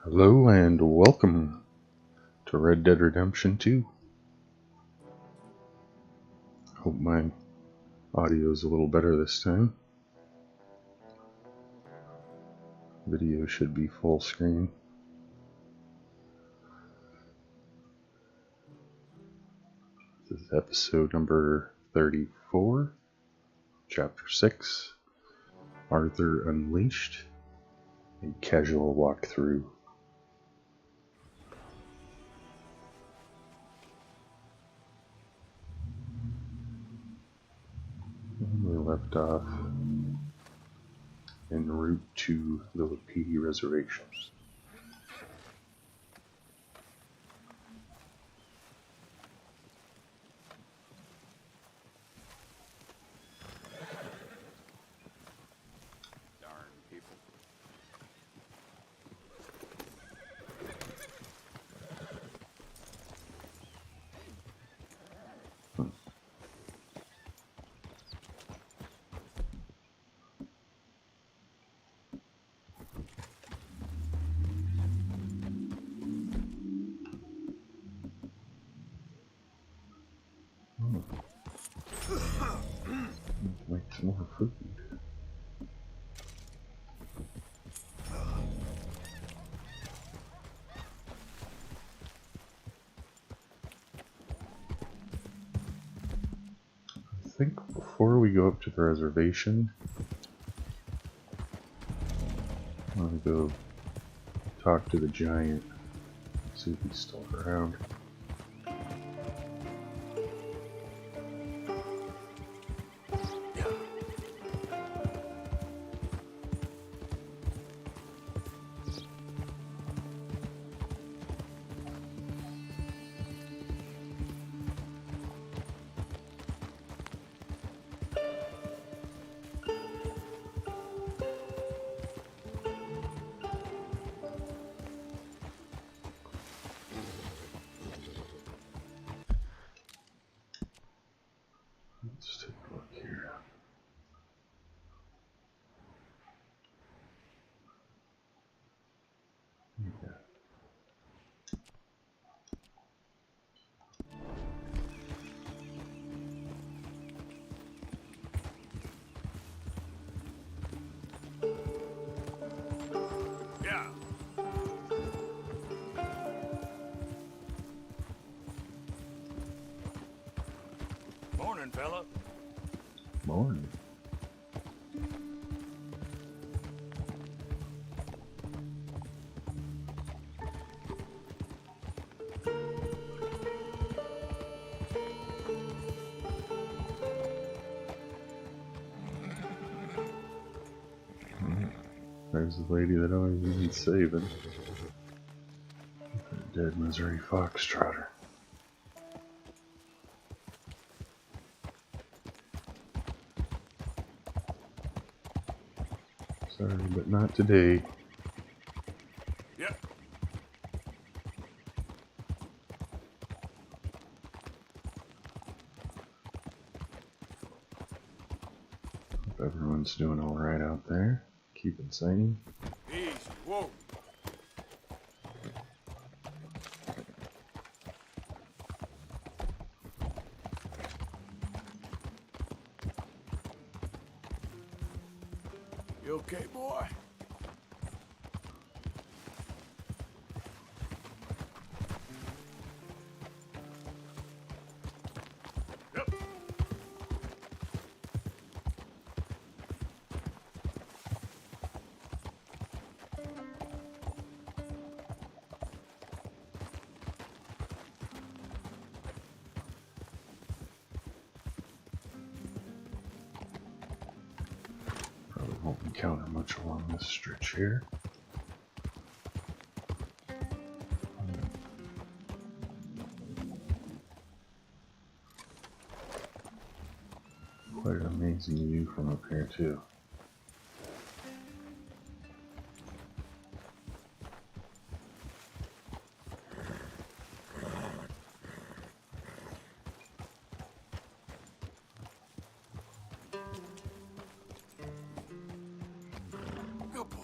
Hello and welcome to Red Dead Redemption 2. Hope my audio is a little better this time. Video should be full screen. This is episode number 34, chapter 6, Arthur Unleashed, a casual walkthrough. We left off en route to the Wapiti Reservation. Darn people. Make some more food. I think before we go up to the reservation, I want to go talk to the giant, see if he's still around. Let's take a look here. Yeah. Yeah. Morning, fella. Morning. There's the lady that always needs saving. That dead Missouri foxtrotter. Sorry, but not today. Yep. Hope everyone's doing alright out there. Keeping sane. Easy. Whoa. You okay, boy? Yep. Probably won't encounter much along this stretch here. Quite an amazing view from up here too. Good boy.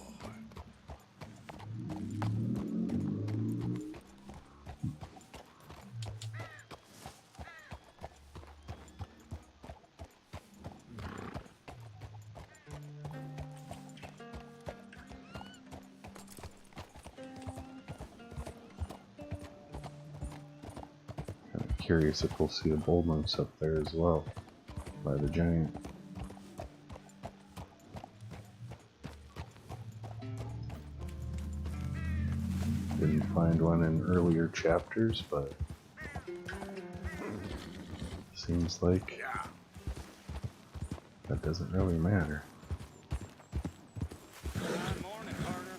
Curious if we'll see a bull moose up there as well, by the giant. Didn't find one in earlier chapters, but seems like that doesn't really matter. Good morning, partner.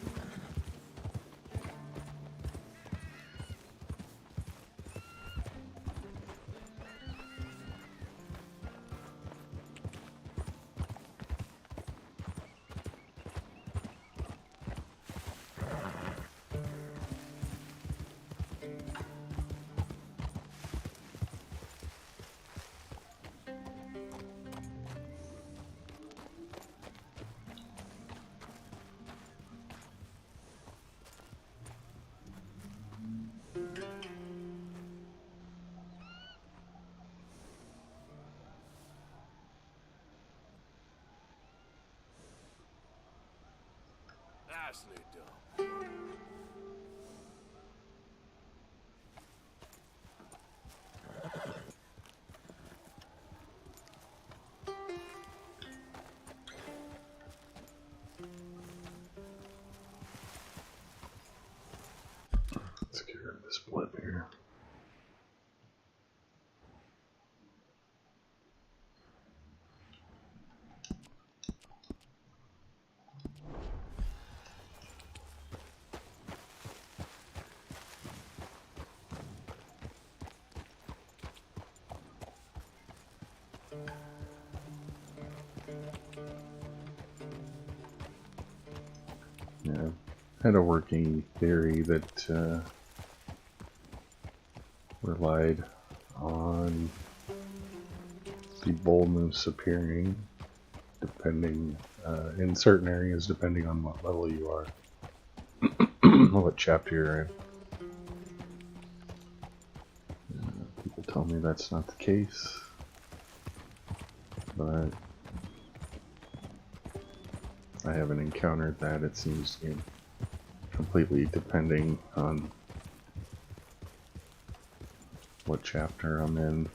Nicely done. Let's get rid of this blip here. Yeah, I had a working theory that relied on the bull moose appearing depending in certain areas, depending on what level you are, what chapter you're in. People tell me that's not the case, but I haven't encountered that. It seems to be completely depending on what chapter I'm in.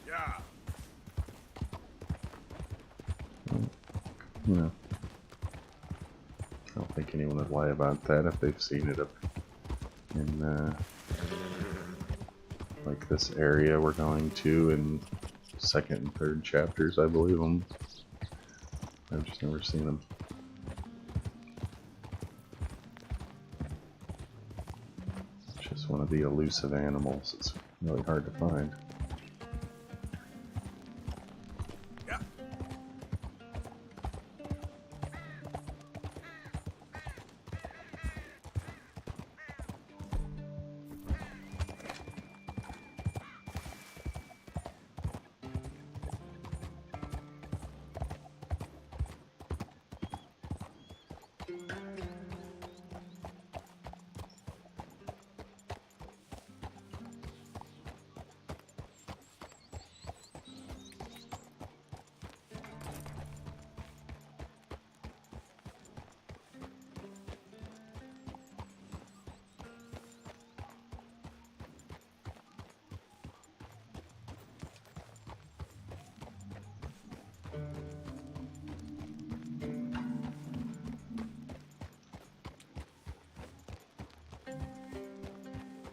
Yeah. You know, I don't think anyone would lie about that if they've seen it up in like this area we're going to in second and third chapters, I believe them. I've just never seen them. It's just one of the elusive animals. It's really hard to find. Yeah.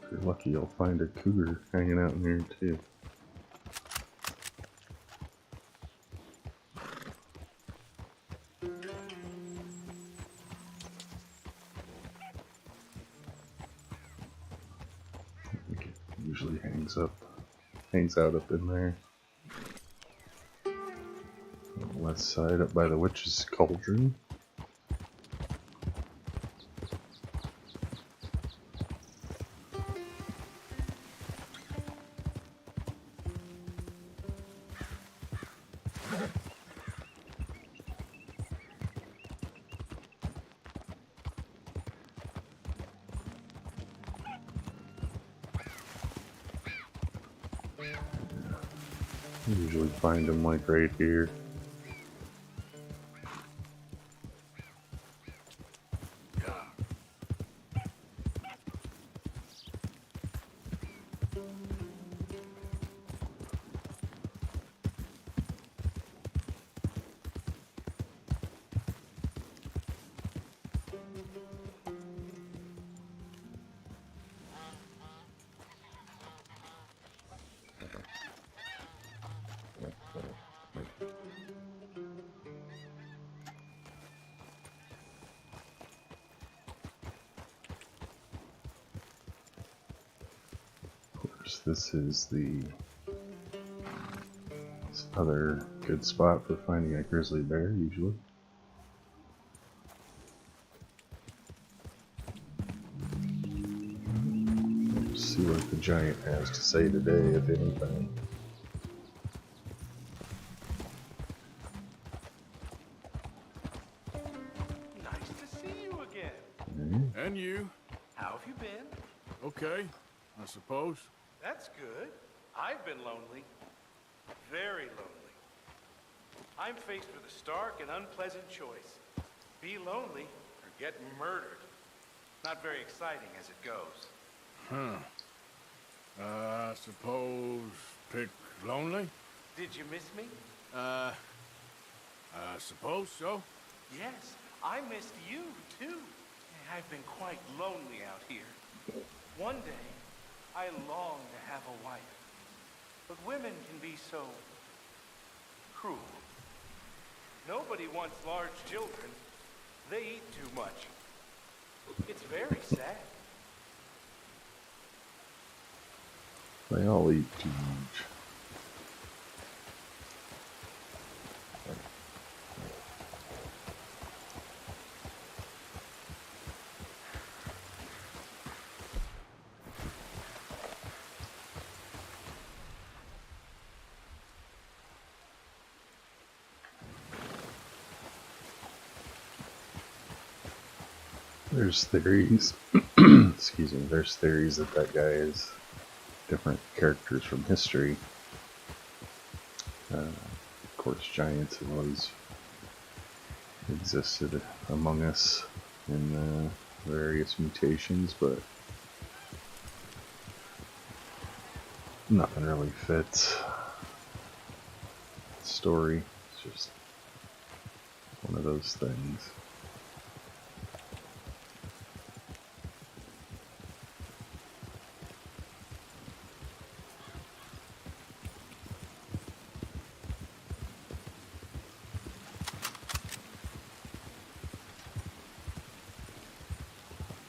If you're lucky, you'll find a cougar hanging out in here too. I think it usually hangs out up in there. On the west side, up by the witch's cauldron. I usually find them like right here. course, this is the other good spot for finding a grizzly bear, usually. Let's see what the giant has to say today, if anything. Nice to see you again. And you? How have you been? Okay, I suppose. That's good. I've been lonely. Very lonely. I'm faced with a stark and unpleasant choice. Be lonely or get murdered. Not very exciting as it goes. I suppose pick lonely? Did you miss me? I suppose so. Yes, I missed you too. I've been quite lonely out here. One day, I long to have a wife. But women can be so cruel. Nobody wants large children. They eat too much. It's very sad. They all eat too much. There's theories, excuse me, there's theories that that guy is different characters from history. Of course, giants have always existed among us in various mutations, but nothing really fits the story. It's just one of those things.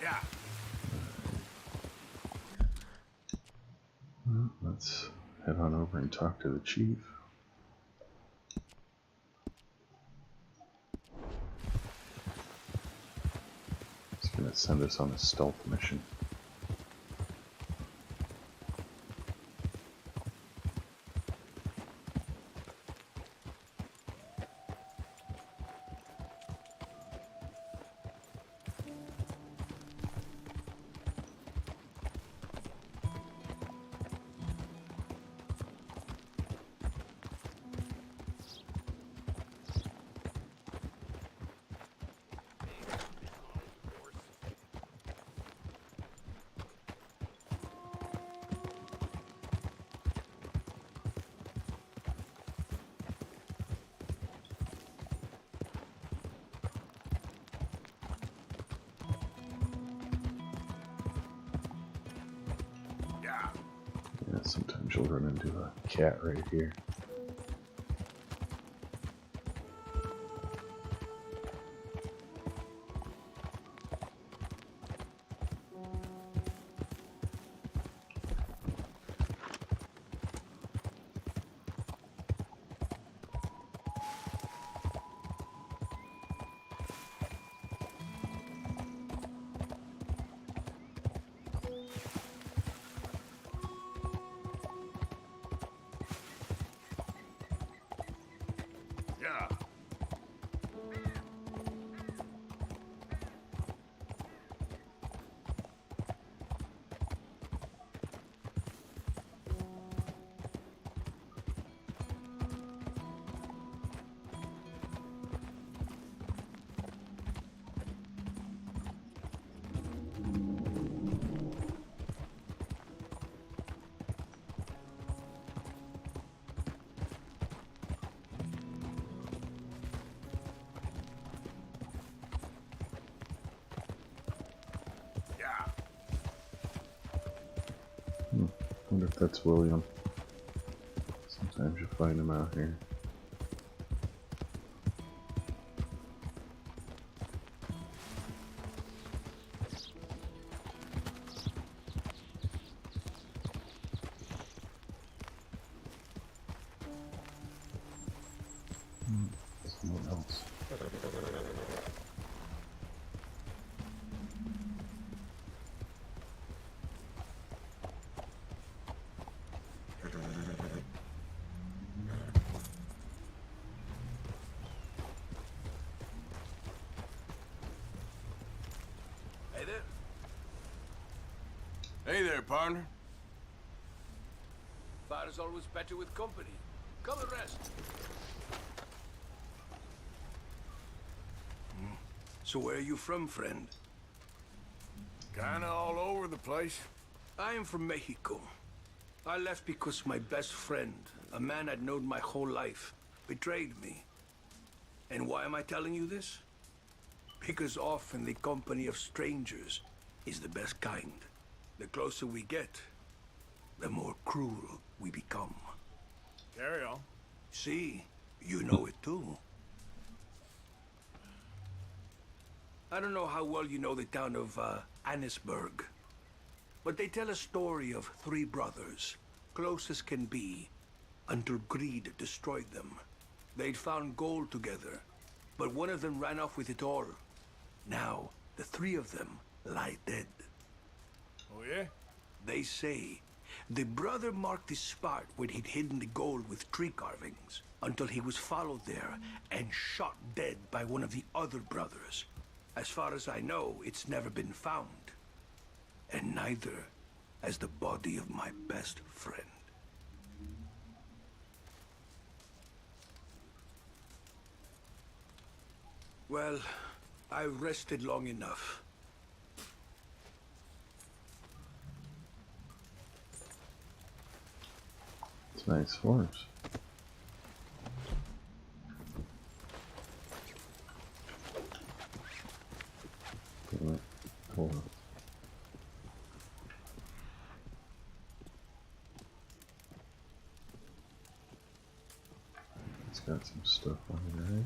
Yeah. Well, let's head on over and talk to the chief. He's gonna send us on a stealth mission. Yeah. Yeah, sometimes you'll run into a cat right here. Yeah. Yeah. Wonder if that's William. Sometimes you find him out here. Someone else. Hey there. Hey there, partner. Fire's always better with company. Come and rest. So where are you from, friend? Kinda all over the place. I am from Mexico. I left because my best friend, a man I'd known my whole life, betrayed me. And why am I telling you this? Because often the company of strangers is the best kind. The closer we get, the more cruel we become. Carry on. See, you know it too. I don't know how well you know the town of Annisburg, but they tell a story of three brothers, close as can be, until greed destroyed them. They'd found gold together, but one of them ran off with it all. Now, the three of them lie dead. Oh, yeah? They say the brother marked the spot where he'd hidden the gold with tree carvings until he was followed there and shot dead by one of the other brothers. As far as I know, it's never been found. And neither has the body of my best friend. Well, I've rested long enough. It's a nice horse. Hold on. It's got some stuff on it already.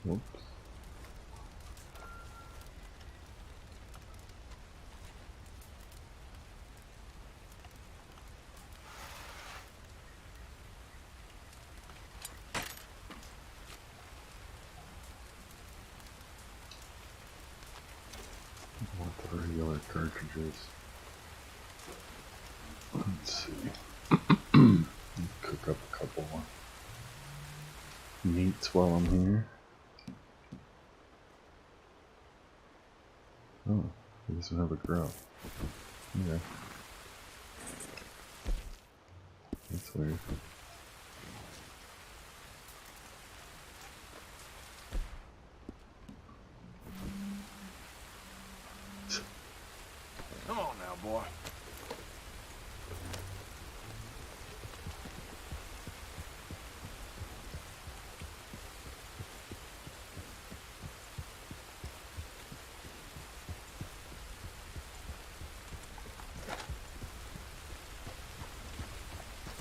Whoops. I want the regular cartridges. Let's see. Cook up a couple more meats while I'm here. Oh, he doesn't have a grill. Okay. That's weird. Come on now, boy.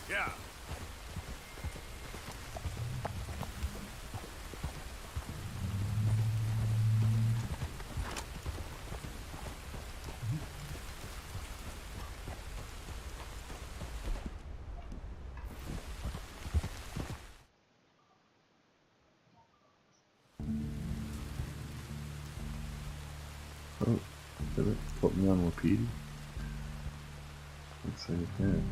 Yeah. Oh, did it put me on Wapiti? Let's see it can.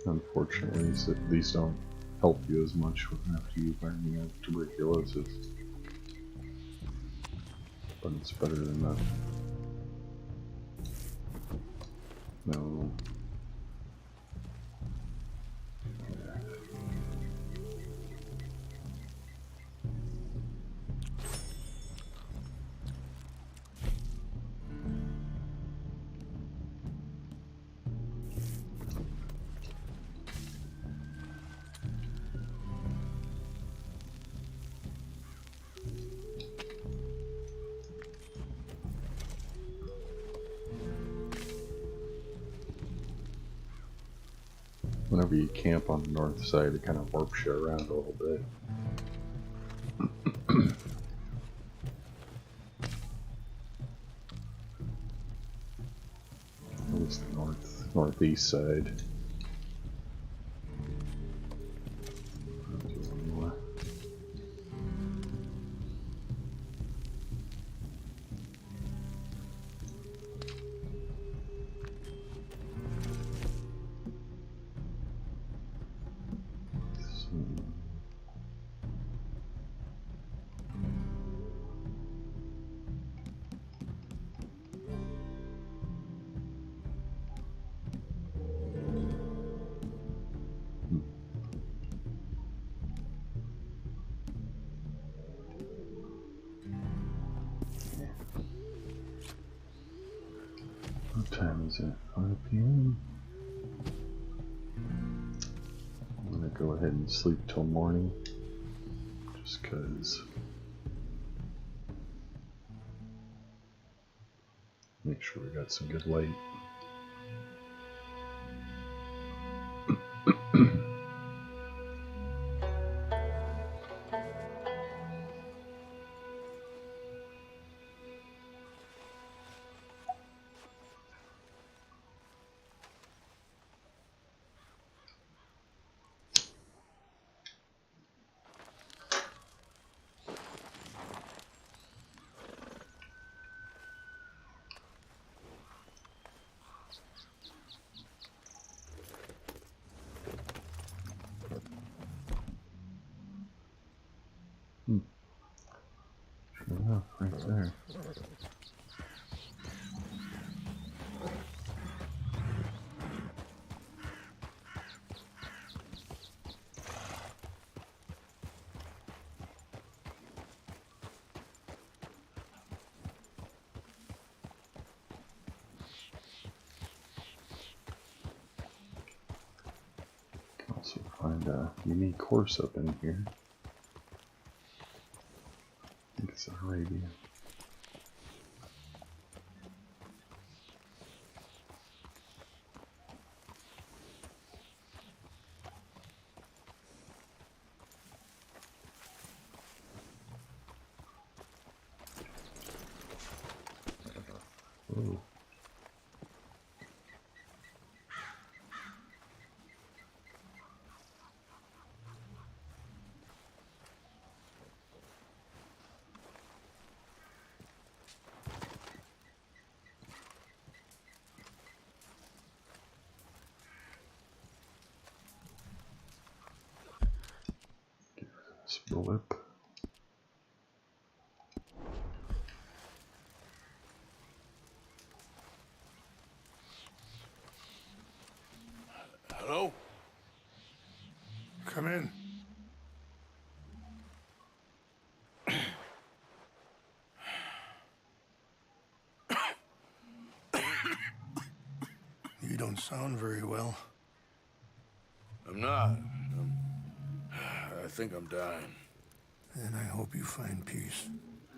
Unfortunately, these don't help you as much after you learn you have tuberculosis. But it's better than nothing. No. Whenever you camp on the north side, it kind of warps you around a little bit. At least the northeast side. What time is it? 5 p.m. I'm gonna go ahead and sleep till morning, just 'cause. Make sure we got some good light. Sure enough, right there. Also find a unique horse up in here. I think it's an Arabian. Ooh. Give this a blip. Hello? Come in. You don't sound very well. I'm not. I think I'm dying. And I hope you find peace.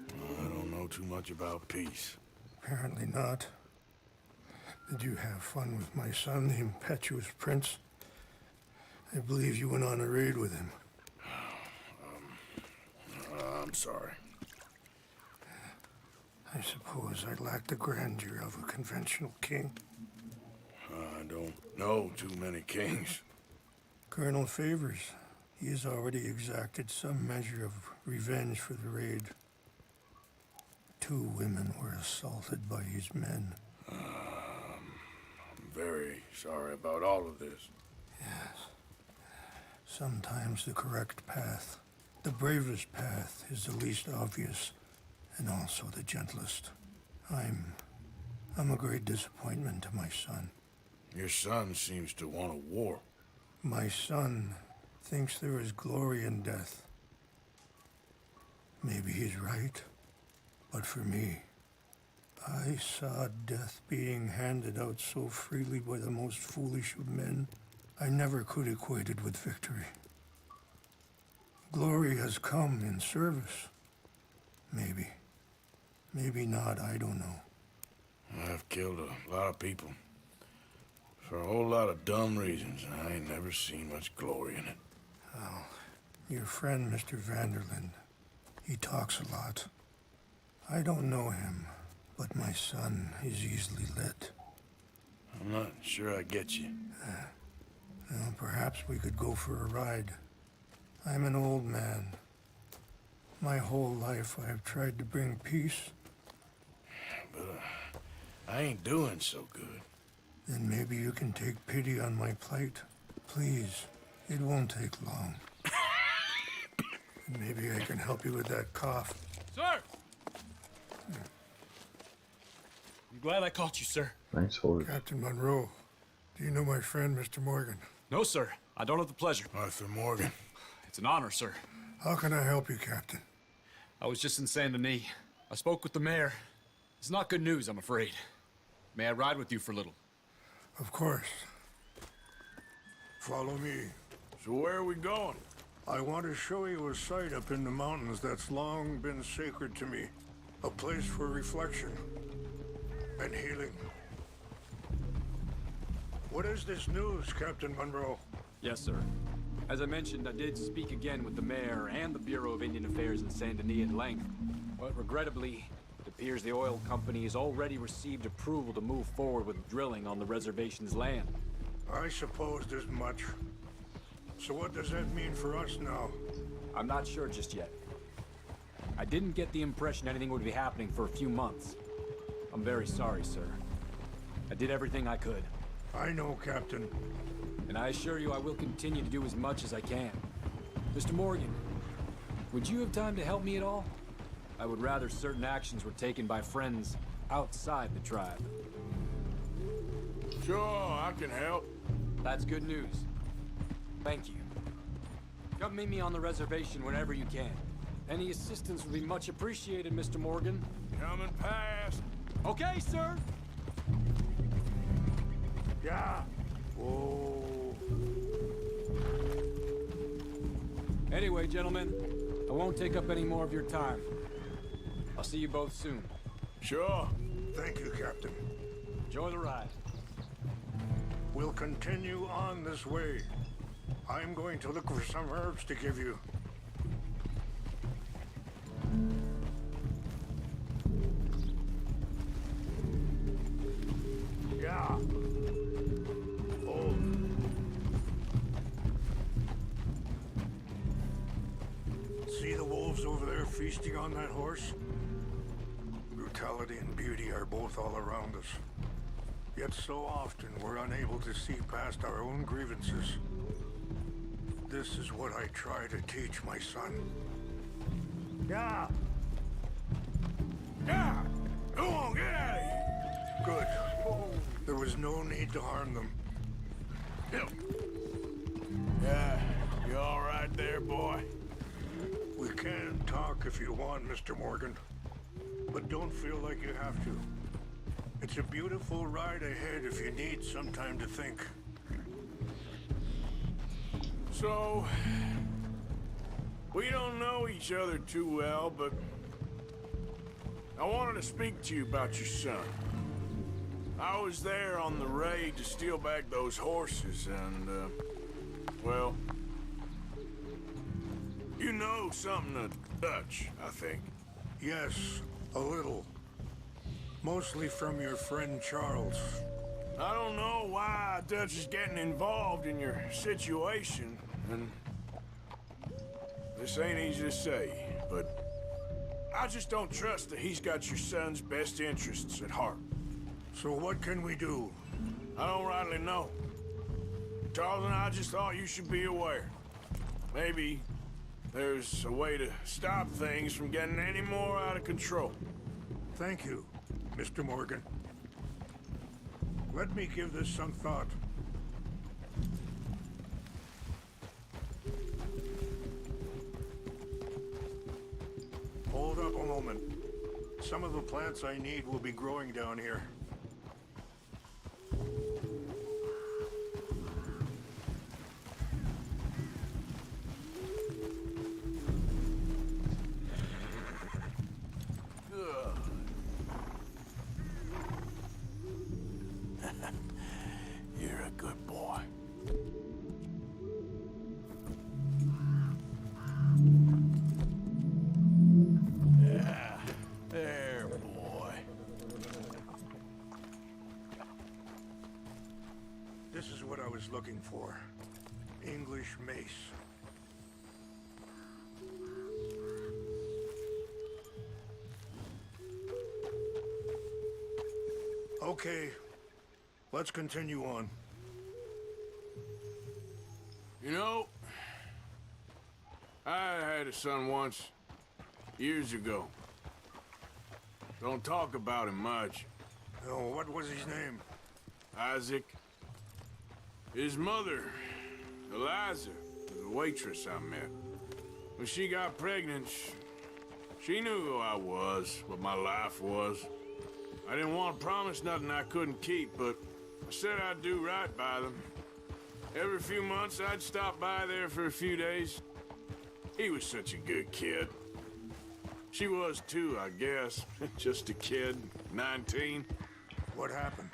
I don't know too much about peace. Apparently not. Did you have fun with my son, the impetuous prince? I believe you went on a raid with him. I'm sorry. I suppose I lack the grandeur of a conventional king. I don't know too many kings. Colonel Favors, he has already exacted some measure of revenge for the raid. 2 women were assaulted by his men. I'm very sorry about all of this. Sometimes the correct path, the bravest path, is the least obvious, and also the gentlest. I'm a great disappointment to my son. Your son seems to want a war. My son thinks there is glory in death. Maybe he's right, but for me, I saw death being handed out so freely by the most foolish of men. I never could equate it with victory. Glory has come in service. Maybe. Maybe not, I don't know. I've killed a lot of people. For a whole lot of dumb reasons, and I ain't never seen much glory in it. Oh, your friend, Mr. Vanderlyn, he talks a lot. I don't know him, but my son is easily lit. I'm not sure I get you. Well, perhaps we could go for a ride. I'm an old man. My whole life I've tried to bring peace. But I ain't doing so good. Then maybe you can take pity on my plight. Please, it won't take long. And maybe I can help you with that cough. Sir! I'm glad I caught you, sir. Nice horse. Captain Monroe, do you know my friend, Mr. Morgan? No, sir. I don't have the pleasure. Arthur Morgan. It's an honor, sir. How can I help you, Captain? I was just in Saint Denis. I spoke with the mayor. It's not good news, I'm afraid. May I ride with you for a little? Of course. Follow me. So where are we going? I want to show you a site up in the mountains that's long been sacred to me. A place for reflection and healing. What is this news, Captain Monroe? Yes, sir. As I mentioned, I did speak again with the mayor and the Bureau of Indian Affairs in Saint Denis at length. But regrettably, it appears the oil company has already received approval to move forward with drilling on the reservation's land. I supposed as much. So what does that mean for us now? I'm not sure just yet. I didn't get the impression anything would be happening for a few months. I'm very sorry, sir. I did everything I could. I know, Captain. And I assure you I will continue to do as much as I can. Mr. Morgan, would you have time to help me at all? I would rather certain actions were taken by friends outside the tribe. Sure, I can help. That's good news. Thank you. Come meet me on the reservation whenever you can. Any assistance would be much appreciated, Mr. Morgan. Coming past. Okay, sir! Yeah. Whoa. Anyway, gentlemen, I won't take up any more of your time. I'll see you both soon. Sure. Thank you, Captain. Enjoy the ride. We'll continue on this way. I'm going to look for some herbs to give you. Yeah. Oh. See the wolves over there feasting on that horse? Brutality and beauty are both all around us. Yet so often we're unable to see past our own grievances. This is what I try to teach my son. Yeah. Yeah! Go on, get out of here! Good. There was no need to harm them. Yeah, you all right there, boy? We can talk if you want, Mr. Morgan. But don't feel like you have to. It's a beautiful ride ahead if you need some time to think. So, we don't know each other too well, but I wanted to speak to you about your son. I was there on the raid to steal back those horses, and, well, you know something of Dutch, I think. Yes, a little. Mostly from your friend Charles. I don't know why Dutch is getting involved in your situation, and this ain't easy to say, but I just don't trust that he's got your son's best interests at heart. So what can we do? I don't rightly know. Charles and I just thought you should be aware. Maybe there's a way to stop things from getting any more out of control. Thank you, Mr. Morgan. Let me give this some thought. Hold up a moment. Some of the plants I need will be growing down here. You're a good boy. Yeah, there, boy. This is what I was looking for. English mace. Okay, let's continue on. You know, I had a son once, years ago. Don't talk about him much. Oh, what was his name? Isaac. His mother, Eliza, was a waitress I met. When she got pregnant, she knew who I was, what my life was. I didn't want to promise nothing I couldn't keep, but I said I'd do right by them. Every few months, I'd stop by there for a few days. He was such a good kid. She was too, I guess. Just a kid, 19. What happened?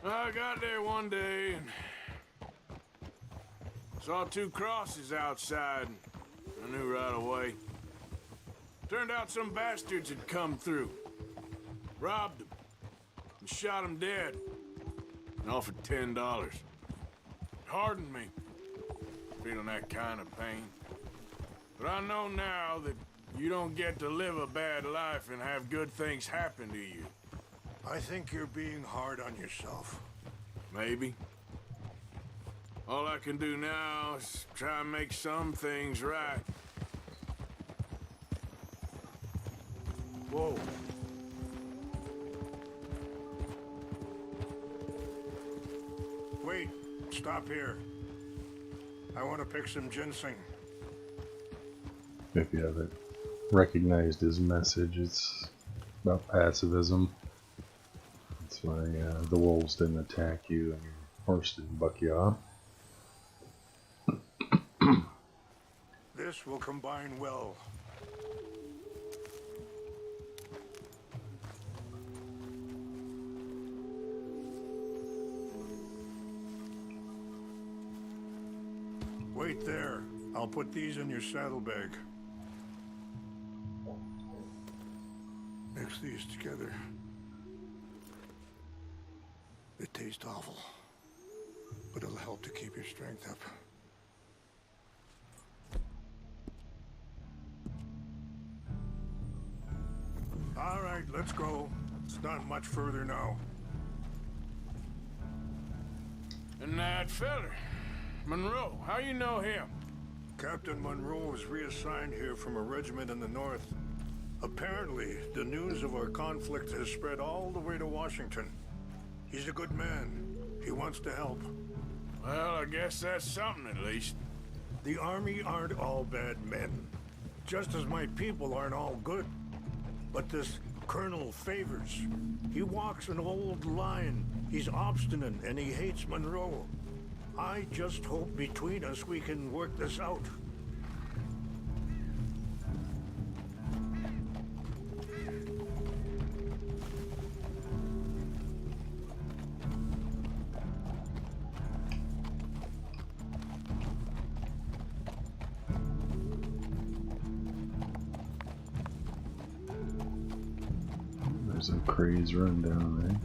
I got there one day and saw two crosses outside. I knew right away. Turned out some bastards had come through. Robbed him and shot him dead and offered $10. Hardened me, feeling that kind of pain. But I know now that you don't get to live a bad life and have good things happen to you. I think you're being hard on yourself. Maybe. All I can do now is try and make some things right. Whoa. Wait, stop here. I want to pick some ginseng. If you haven't recognized his message, it's about pacifism. That's why the wolves didn't attack you and your horse didn't buck you off. This will combine well. Wait there. I'll put these in your saddlebag. Mix these together. They taste awful, but it'll help to keep your strength up. All right, let's go. It's not much further now. And that feller, Monroe, how you know him? Captain Monroe was reassigned here from a regiment in the north. Apparently, the news of our conflict has spread all the way to Washington. He's a good man. He wants to help. Well, I guess that's something at least. The army aren't all bad men. Just as my people aren't all good. But this Colonel Favors, he walks an old line. He's obstinate and he hates Monroe. I just hope between us we can work this out. There's a craze run down there.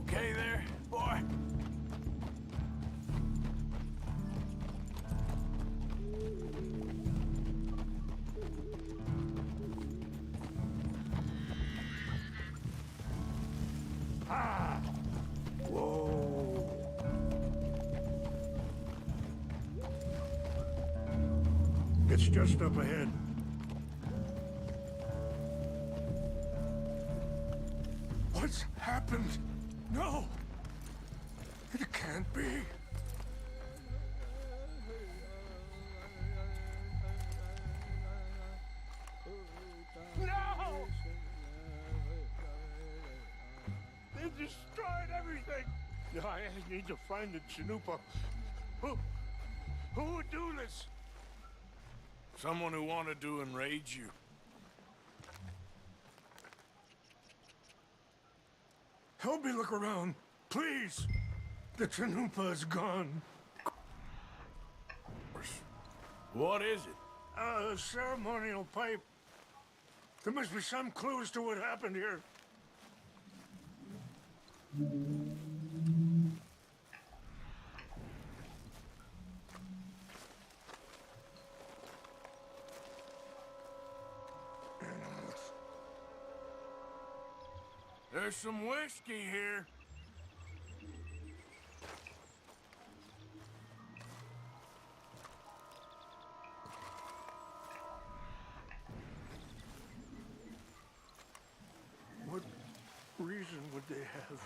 okay there, boy? Whoa. It's just up ahead. What's happened? No! It can't be. No! They destroyed everything! I need to find the Chanupa. Who would do this? Someone who wanted to enrage you. Help me look around, please. The Chanupa is gone. What is it? A ceremonial pipe. There must be some clues to what happened here. There's some whiskey here. What reason would they have?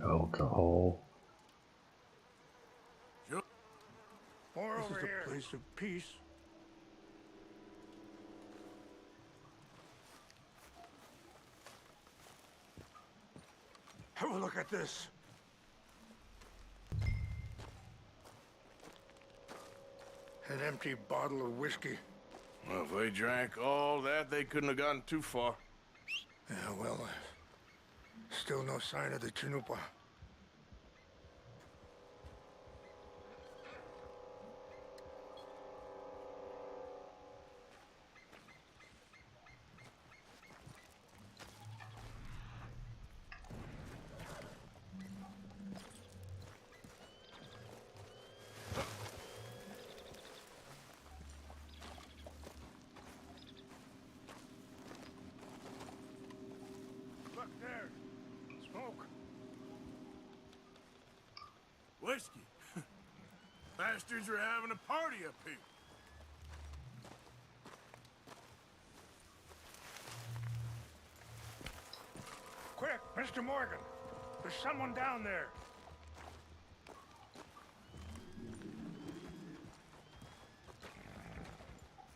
Alcohol. More over here. This is a place of peace. Have a look at this. An empty bottle of whiskey. Well, if they drank all that, they couldn't have gotten too far. Yeah, well, still no sign of the Chanupa. Look there. Smoke. Whiskey? Bastards are having a party up here. Quick, Mr. Morgan. There's someone down there.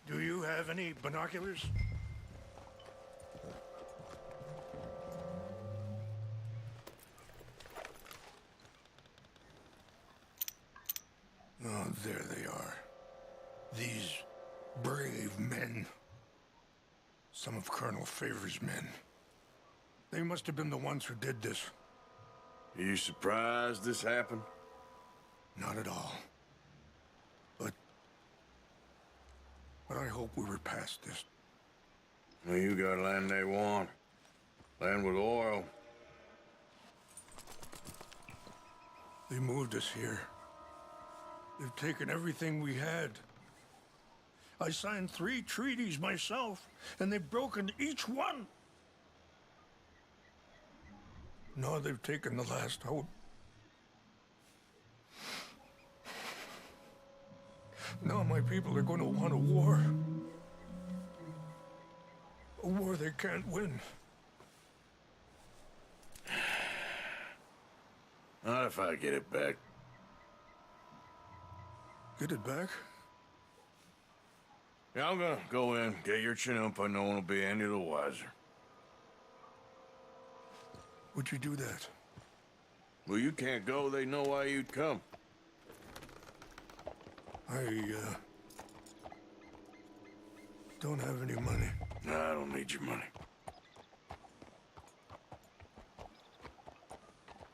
Do you have any binoculars? Oh, there they are. These brave men. Some of Colonel Favor's men. They must have been the ones who did this. Are you surprised this happened? Not at all. But I hope we were past this. Well, you got land they want. Land with oil. They moved us here. They've taken everything we had. I signed 3 treaties myself, and they've broken each one. Now they've taken the last hope. Now my people are going to want a war. A war they can't win. Not if I get it back. Get it back? Yeah, I'm gonna go in, get your Chanupa, no one will be any the wiser. Would you do that? Well, you can't go, they know why you'd come. I don't have any money. No, I don't need your money.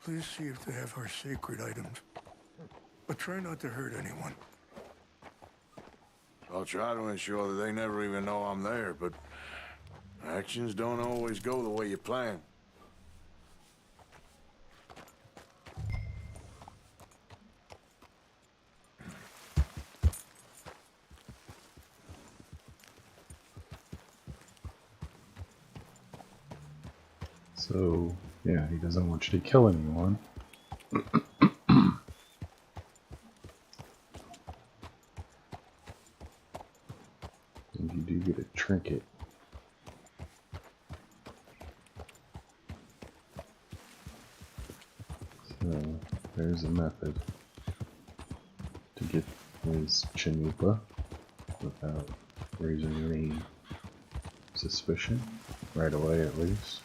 Please see if they have our sacred items. But try not to hurt anyone. I'll try to ensure that they never even know I'm there, but actions don't always go the way you plan. So, yeah, he doesn't want you to kill anyone. And you do get a trinket. So, there's a method to get his Chanupa without raising any suspicion, right away at least.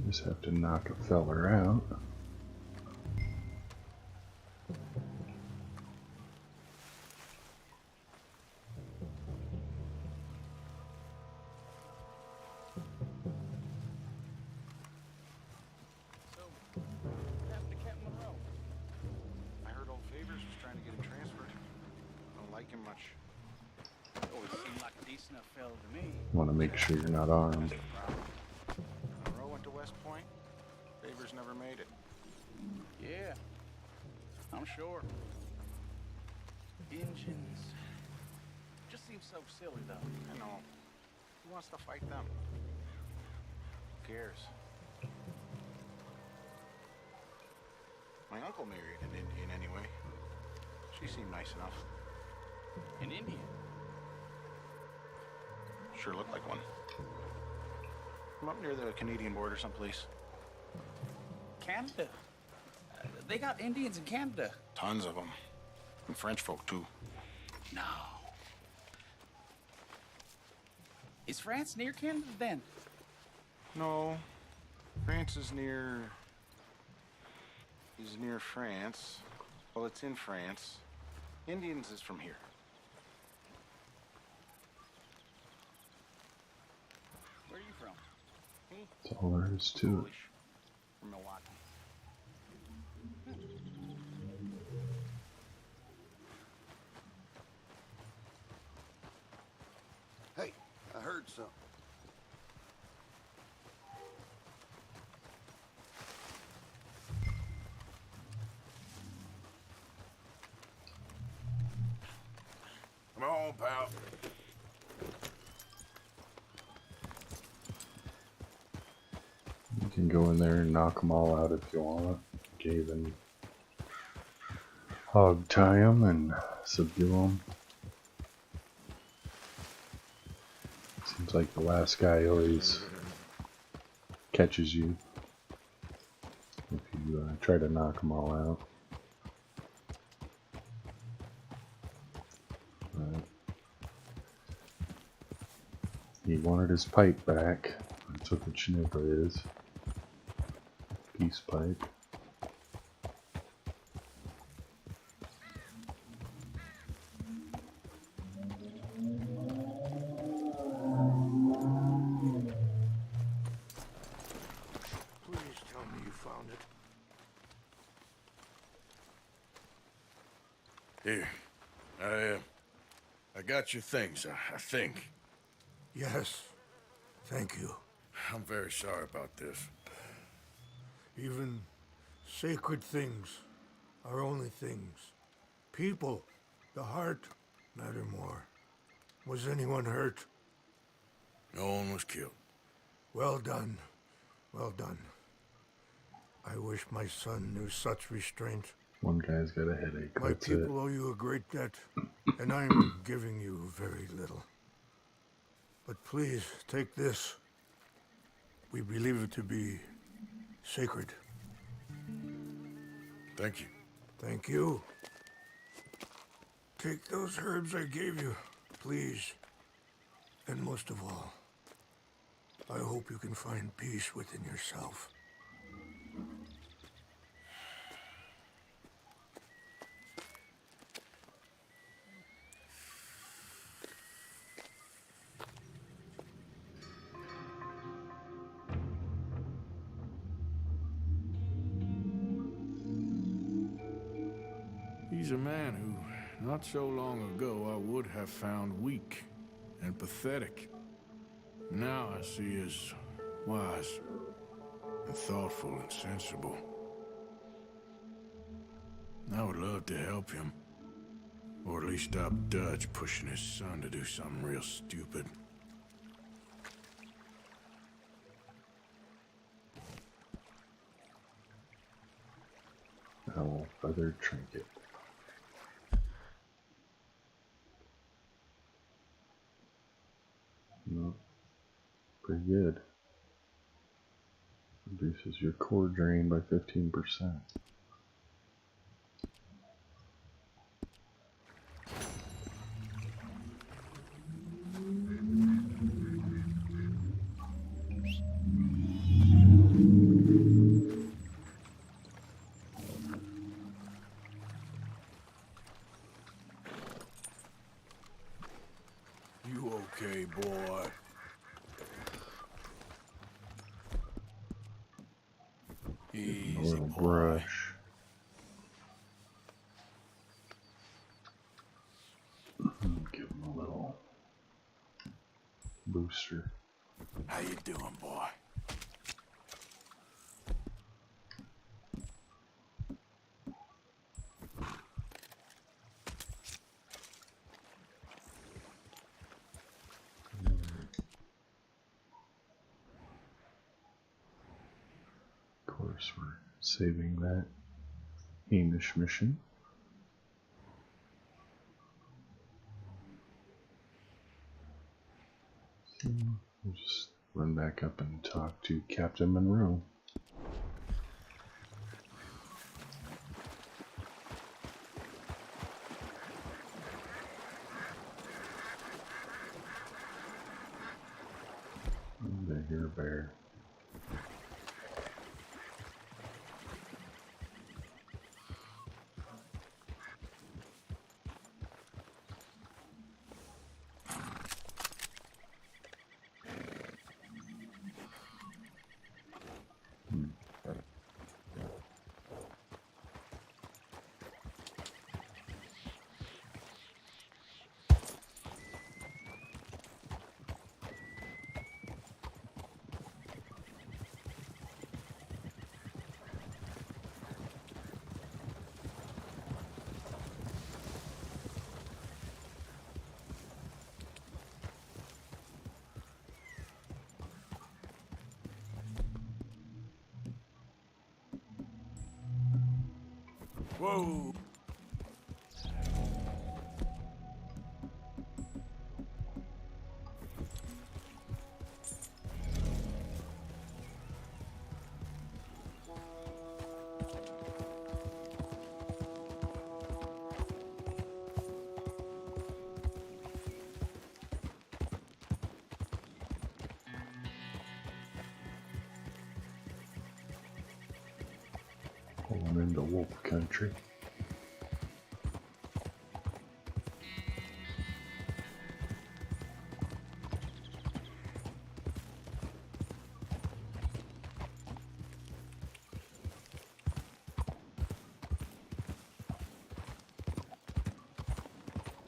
Just have to knock a feller out. So, what happened to Captain Monroe? I heard old Favors was trying to get him transferred. I don't like him much. Always seemed like a decent enough fella to me. Want to make sure you're not armed. Monroe went to West Point. Favors never made it. Yeah, I'm sure. Engines. Just seems so silly, though. I know. Who wants to fight them? Who cares? My uncle married an Indian anyway. She seemed nice enough. An Indian? Sure looked like one. I'm up near the Canadian border someplace. Canada? They got Indians in Canada. Tons of them. And French folk, too. No. Is France near Canada, then? No. France is near... is near France. Well, it's in France. Indians is from here. Where are you from? Me? That's all there is to it. Polish. From Milwaukee. Hey, I heard something. Come on, pal. You can go in there and knock them all out if you want. You can even hog tie them and subdue them. Seems like the last guy always catches you if you try to knock them all out. He wanted his pipe back. That's what the Chanupa is. Peace pipe. Please tell me you found it. Here. I got your things, I think. Yes. Thank you. I'm very sorry about this. Even sacred things are only things. People, the heart, matter more. Was anyone hurt? No one was killed. Well done. Well done. I wish my son knew such restraint. One guy's got a headache. My That's people owe you a great debt, and I'm giving you very little. But please, take this. We believe it to be sacred. Thank you. Thank you. Take those herbs I gave you, please. And most of all, I hope you can find peace within yourself. He's a man who, not so long ago, I would have found weak and pathetic. Now I see as wise and thoughtful and sensible. I would love to help him. Or at least stop Dutch pushing his son to do something real stupid. Owl feather trinket. No, pretty good. Reduces your core drain by 15%. You okay, boy? A Easy, little boy. brush. Give him a little booster. How you doing, boy? Of course, we're saving that Hamish mission. So we'll just run back up and talk to Captain Monroe. The hair bear. Whoa! Pulling into wolf country.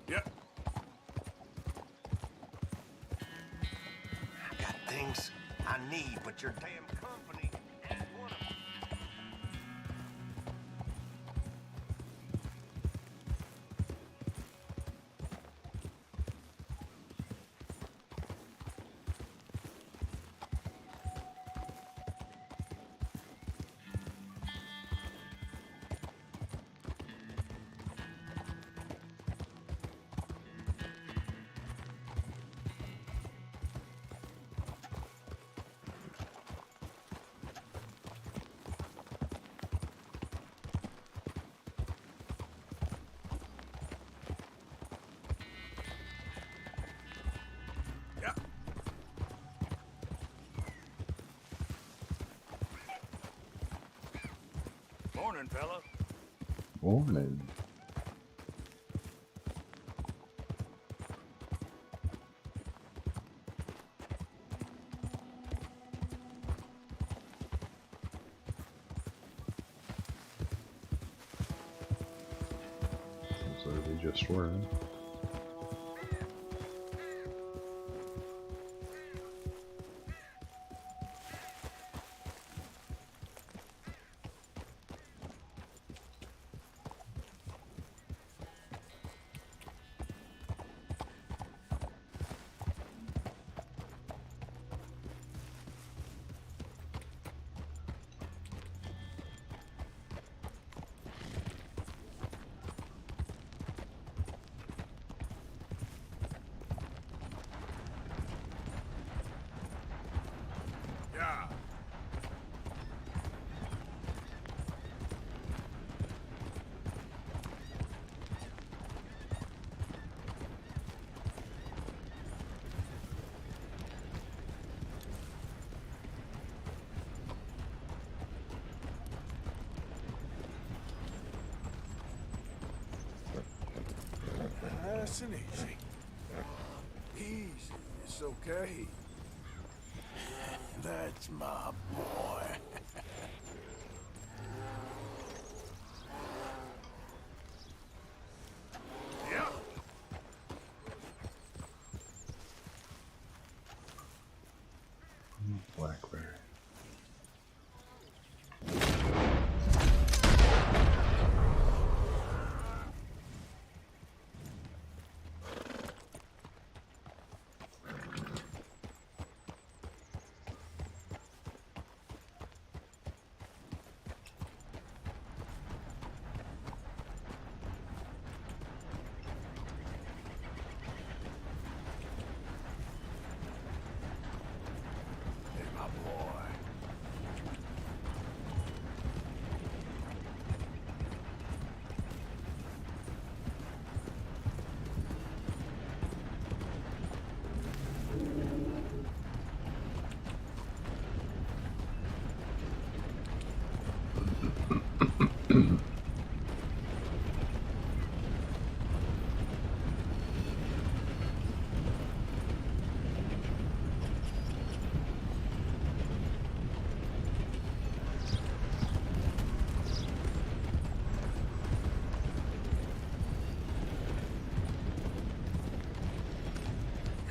Yep. I got things I need, but your damn company ain't one of them. Morning, fella. Morning. So they just were. Yeah. Nice and easy. Easy, it's okay. That's my boy. Yep. Blackberry. Hey, my boy.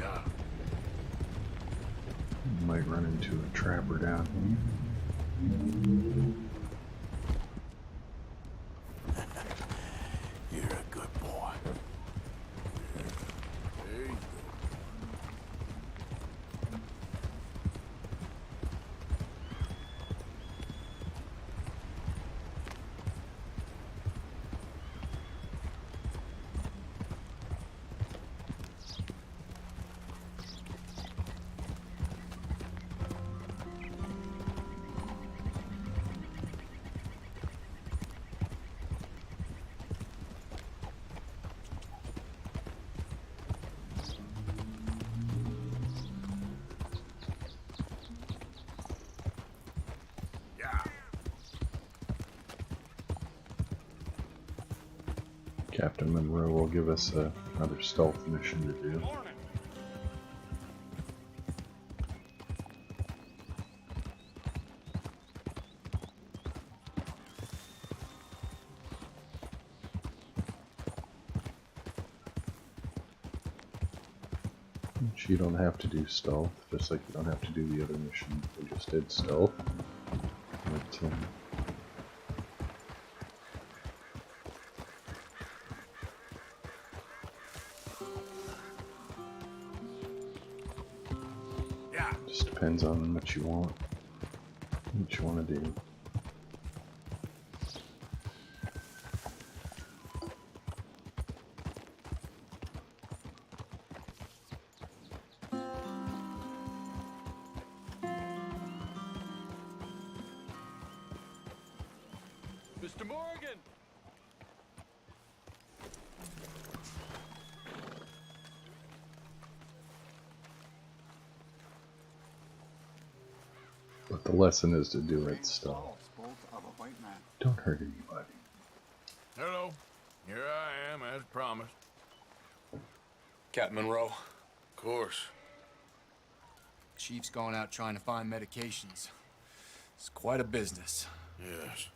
Yeah. Might run into a trapper down You're a good boy. There you go. Yeah. Captain Monroe will give us another stealth mission to do. Morning. Which you don't have to do stealth, just like you don't have to do the other mission. We just did stealth. But, Yeah. just depends on what you want to do. Mr. Morgan! But the lesson is to do it stealth. Spoke of a white man. Don't hurt anybody. Hello. Here I am, as promised. Captain Monroe. Of course. Chief's gone out trying to find medications. It's quite a business. Yes.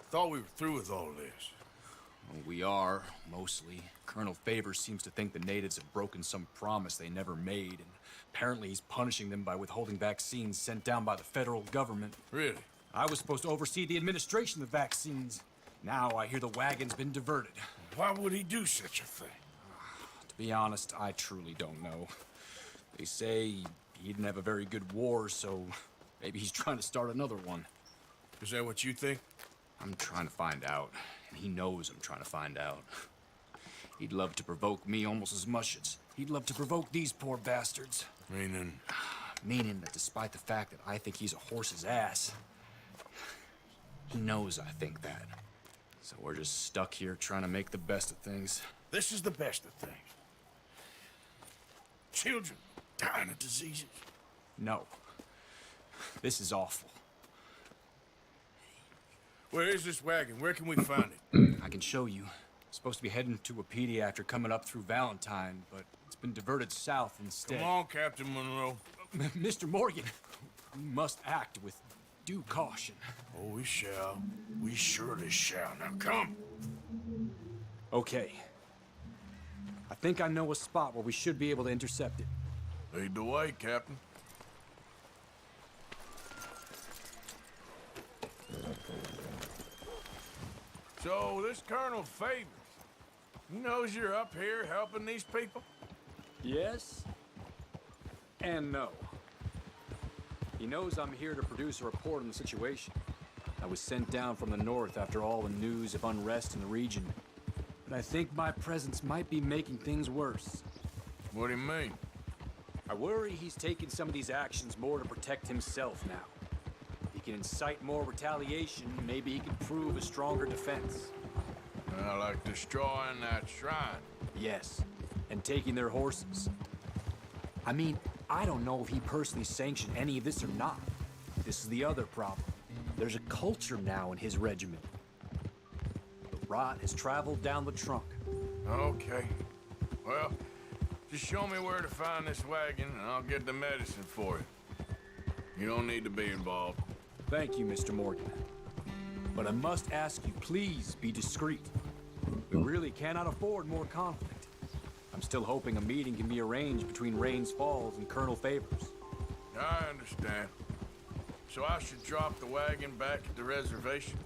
Thought we were through with all this. Well, we are, mostly. Colonel Favors seems to think the natives have broken some promise they never made, and apparently he's punishing them by withholding vaccines sent down by the federal government. Really? I was supposed to oversee the administration of the vaccines. Now I hear the wagon's been diverted. Why would he do such a thing? To be honest, I truly don't know. They say he didn't have a very good war, so maybe he's trying to start another one. Is that what you think? I'm trying to find out, and he knows I'm trying to find out. He'd love to provoke me almost as much as he'd love to provoke these poor bastards. Meaning? Meaning that despite the fact that I think he's a horse's ass, he knows I think that. So we're just stuck here trying to make the best of things. This is the best of things. Children dying of diseases. No. This is awful. Where is this wagon? Where can we find it? I can show you. Supposed to be heading to Wapiti after coming up through Valentine, but it's been diverted south instead. Come on, Captain Monroe. Mr. Morgan, we must act with due caution. Oh, we shall. We surely shall. Now come. Okay. I think I know a spot where we should be able to intercept it. Lead the way, Captain. So, this Colonel Favors, he knows you're up here helping these people? Yes and no. He knows I'm here to produce a report on the situation. I was sent down from the north after all the news of unrest in the region. But I think my presence might be making things worse. What do you mean? I worry he's taking some of these actions more to protect himself now. If he can incite more retaliation, maybe he can prove a stronger defense. Like destroying that shrine. Yes, and taking their horses. I mean, I don't know if he personally sanctioned any of this or not. This is the other problem. There's a culture now in his regiment. The rot has traveled down the trunk. Okay. Well, just show me where to find this wagon, and I'll get the medicine for you. You don't need to be involved. Thank you, Mr. Morgan. But I must ask you, please be discreet. We really cannot afford more conflict. I'm still hoping a meeting can be arranged between Rains Falls and Colonel Favors. I understand. So I should drop the wagon back at the reservation?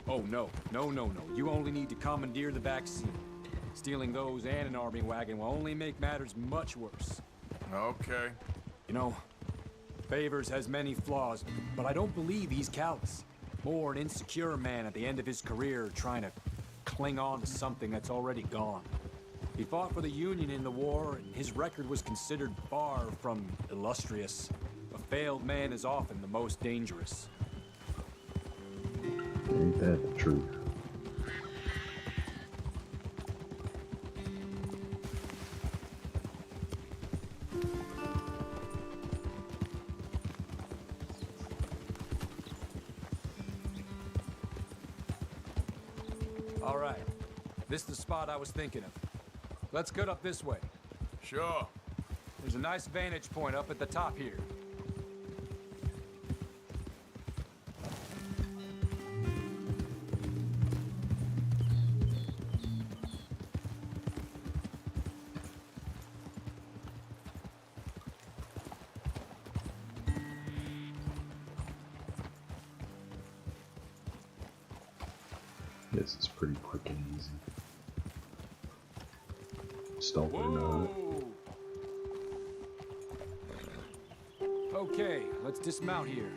Oh, no. No. You only need to commandeer the vaccine. Stealing those and an army wagon will only make matters much worse. Okay. You know, Favors has many flaws, but I don't believe he's callous. More an insecure man at the end of his career trying to cling on to something that's already gone. He fought for the Union in the war, and his record was considered far from illustrious. A failed man is often the most dangerous. Ain't that the truth? All right. This is the spot I was thinking of. Let's get up this way. Sure. There's a nice vantage point up at the top here. This is pretty quick and easy. Stealth or not. Okay, let's dismount here.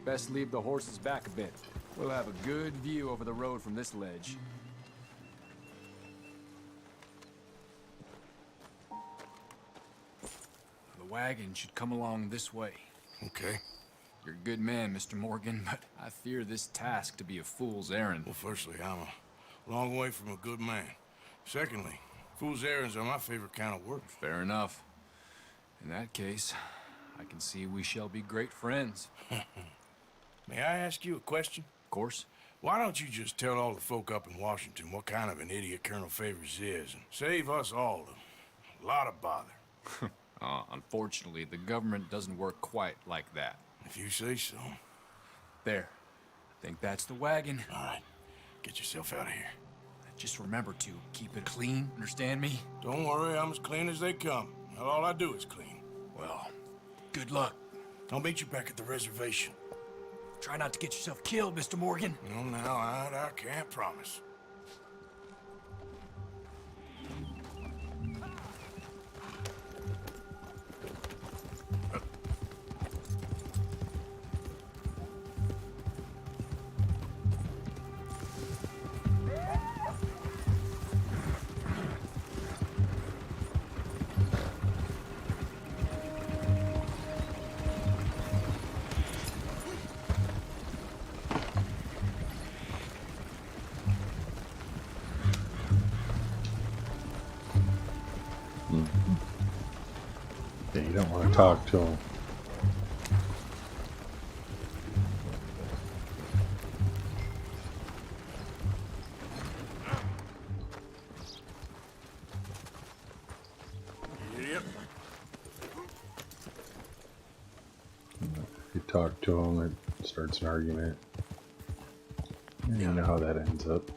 Best leave the horses back a bit. We'll have a good view over the road from this ledge. The wagon should come along this way. Okay. You're a good man, Mr. Morgan, but I fear this task to be a fool's errand. Well, firstly, I'm a long way from a good man. Secondly, fool's errands are my favorite kind of work. Fair enough. In that case, I can see we shall be great friends. May I ask you a question? Of course. Why don't you just tell all the folk up in Washington what kind of an idiot Colonel Favors is, and save us all a lot of bother? Unfortunately, the government doesn't work quite like that. If you say so. There. I think that's the wagon. All right, get yourself out of here. Just remember to keep it clean, understand me? Don't worry, I'm as clean as they come. Well, all I do is clean. Well, good luck. I'll meet you back at the reservation. Try not to get yourself killed, Mr. Morgan. No, now, I can't promise. Yeah, you don't want to talk to him. Yep. If you talk to him, it starts an argument. And you know how that ends up.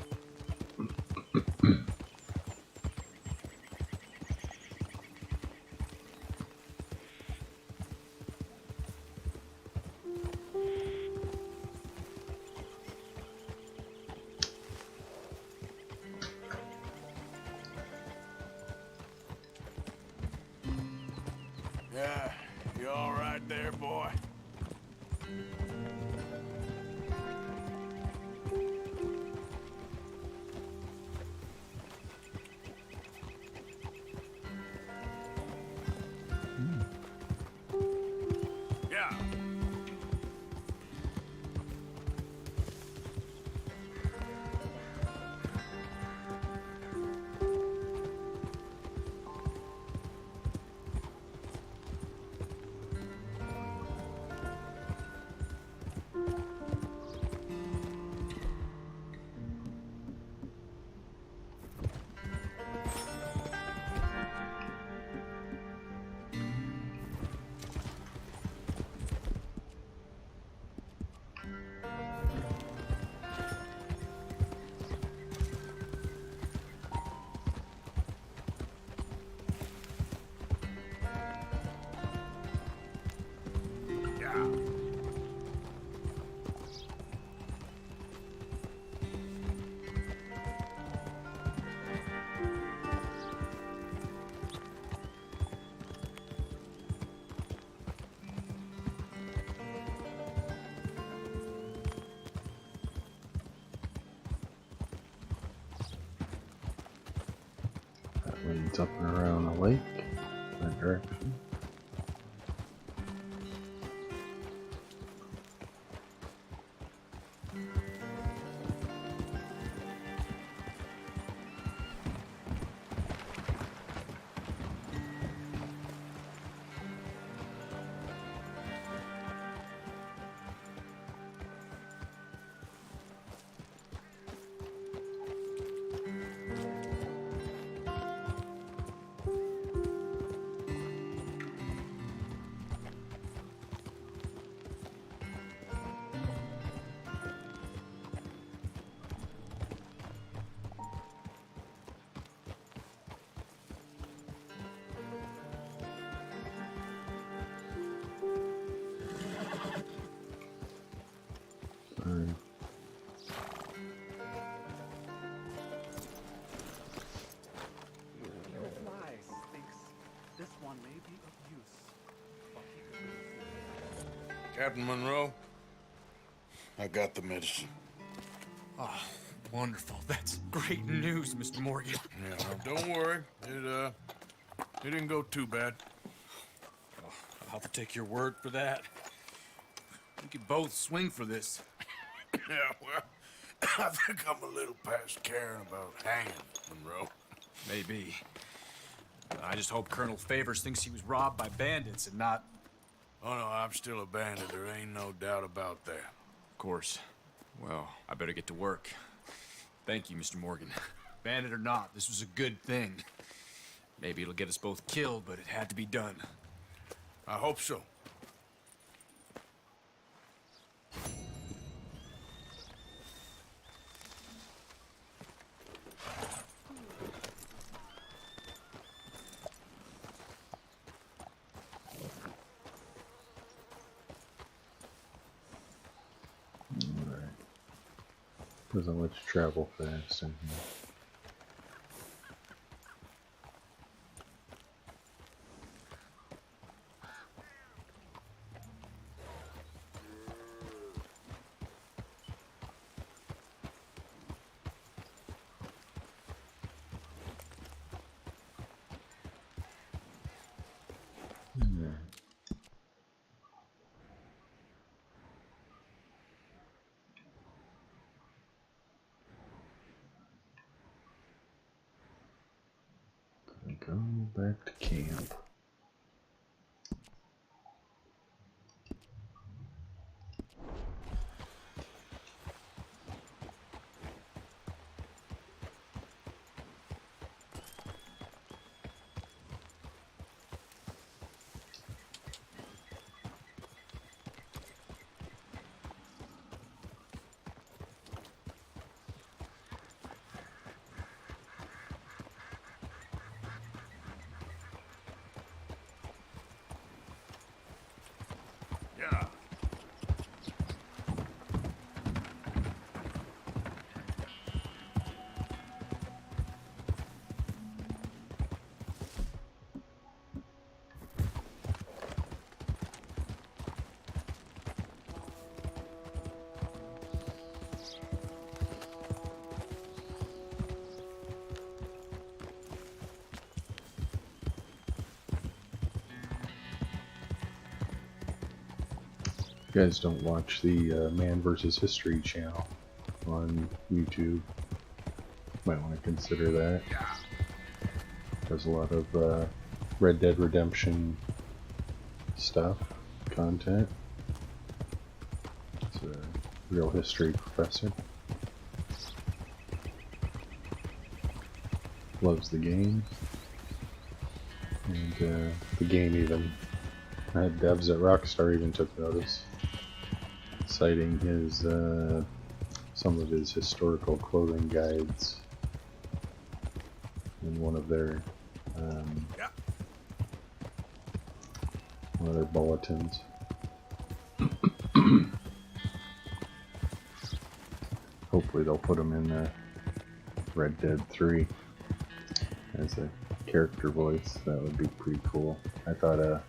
Yeah, you all right there, boy? Yeah. That leads up and around the lake, that direction. Captain Monroe, I got the medicine. Oh, wonderful. That's great news, Mr. Morgan. Yeah, well, don't worry. It didn't go too bad. Oh, I'll have to take your word for that. We could both swing for this. Yeah, well, I think I'm a little past caring about hanging, Monroe. Maybe. I just hope Colonel Favors thinks he was robbed by bandits and not... Oh, no, I'm still a bandit. There ain't no doubt about that. Of course. Well, I better get to work. Thank you, Mr. Morgan. Bandit or not, this was a good thing. Maybe it'll get us both killed, but it had to be done. I hope so. Doesn't let you travel fast in here. Go back to camp. Yeah. You guys don't watch the Man vs. History channel on YouTube, might want to consider that. There's a lot of Red Dead Redemption stuff, content. It's a real history professor. Loves the game. And the game even, devs at Rockstar even took notice, citing his some of his historical clothing guides in one of their bulletins. Hopefully they'll put him in Red Dead 3 as a character voice. That would be pretty cool. I thought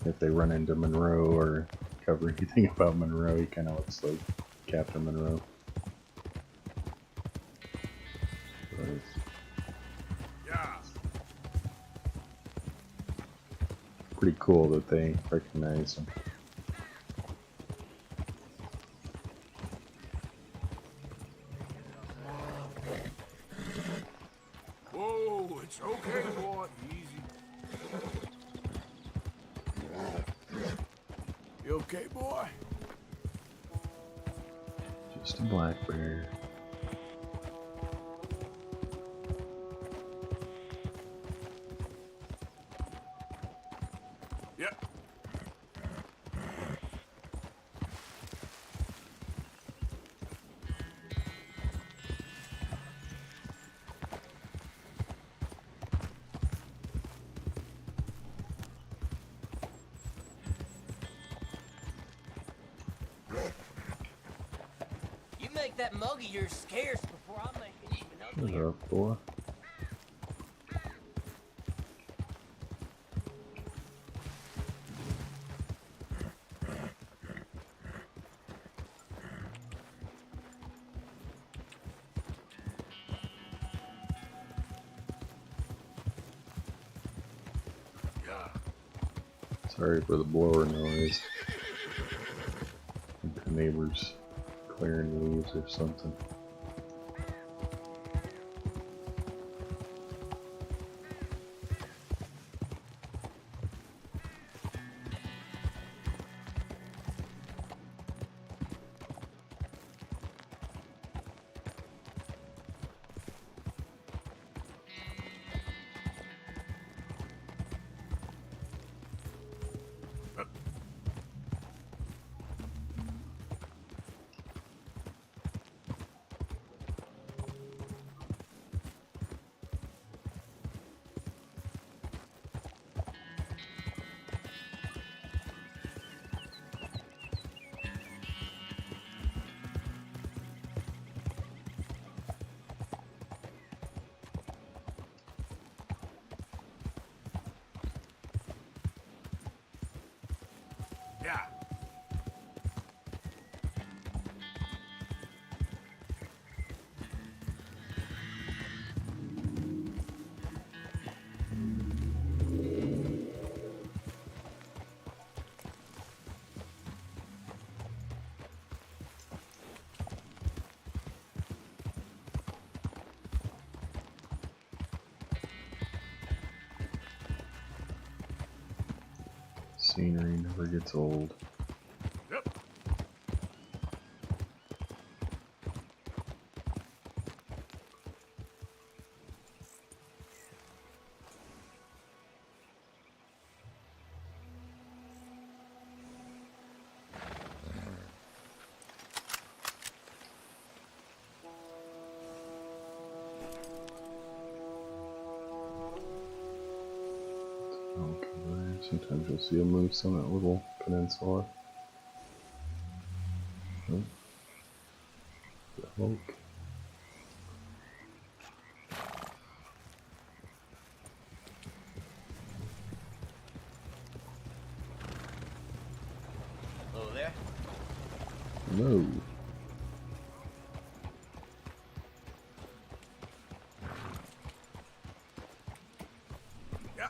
if they run into Monroe or cover anything about Monroe, he kind of looks like Captain Monroe. But Yeah. pretty cool that they recognize him. Whoa, it's okay, boy. Easy. You okay, boy? Just a black bear. Yep. You make that mug of yours scarce before I make it even Shut uglier. up, boy. Sorry for the blower noise. I think the neighbor's clearing leaves or something. Scenery never gets old. Yep. Okay, sometimes you'll see a moose on that little peninsula. Oh. Oak. Hello there. No. Yeah.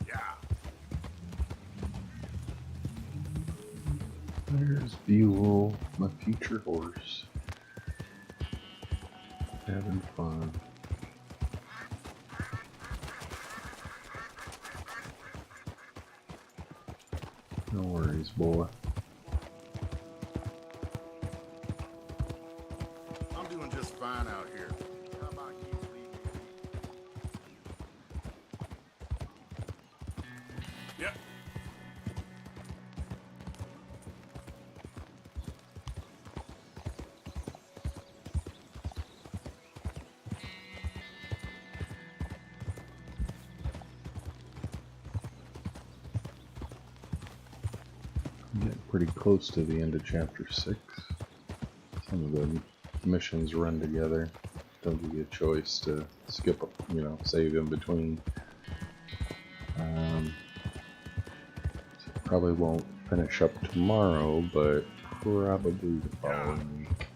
Yeah. There's Buell, my future horse. Having fun. No worries, boy. I'm doing just fine out here. How about you, Lee? Yep. I'm getting pretty close to the end of chapter 6. Some of the missions run together. Don't give you a choice to skip, save in between. So probably won't finish up tomorrow, but probably the following week.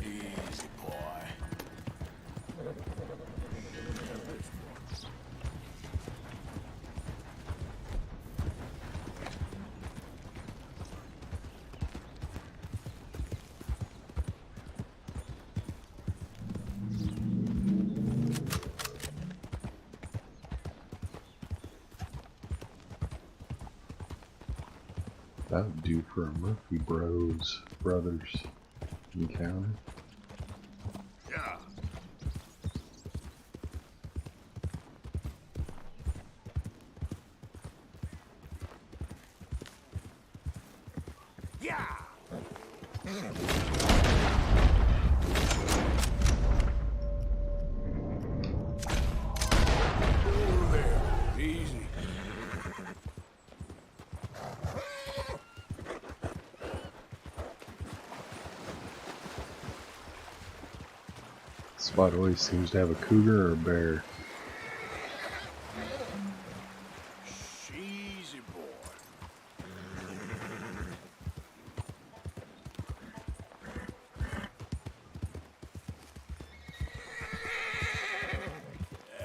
Easy, boy. About due for a Murphy Brothers encounter. Yeah. Yeah. Over there. Easy. Spot always seems to have a cougar or a bear. Easy, boy.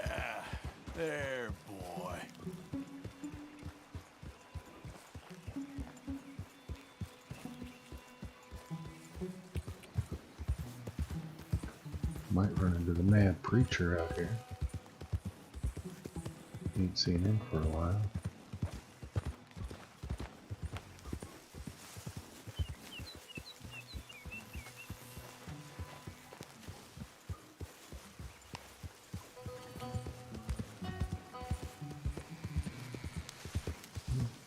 Yeah. There, boy. Might run into the mad preacher out here. Ain't seen him for a while.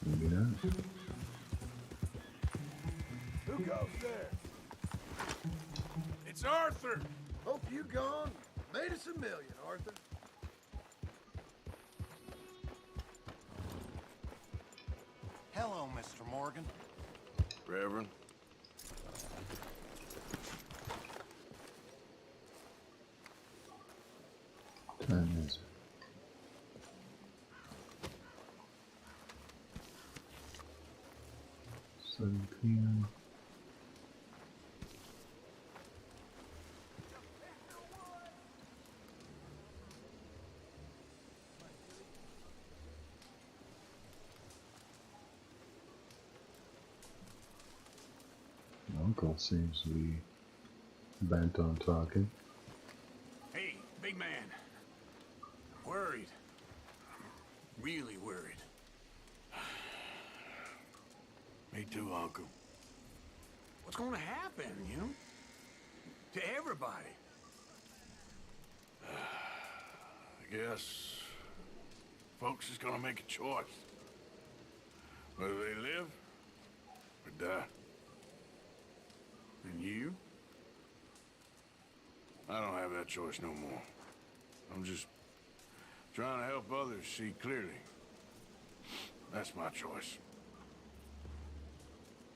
Maybe not. Who goes there? It's Arthur. Hope you gone. Made us $1 million, Arthur. Hello, Mr. Morgan. Reverend. Time is it? 7 p.m. Uncle seems to be bent on talking. Hey, big man. Worried. Really worried. Me too, Uncle. What's gonna happen, you know? To everybody. I guess folks is gonna make a choice. Whether they live or die. And you? I don't have that choice no more. I'm just trying to help others see clearly. That's my choice.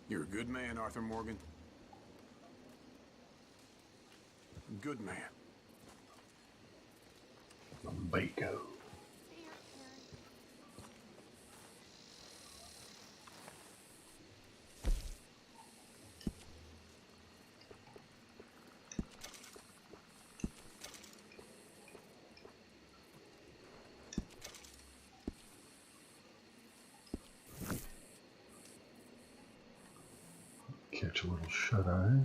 You're a good man, Arthur Morgan. Good man. Lumbago. Catch a little shut-eye.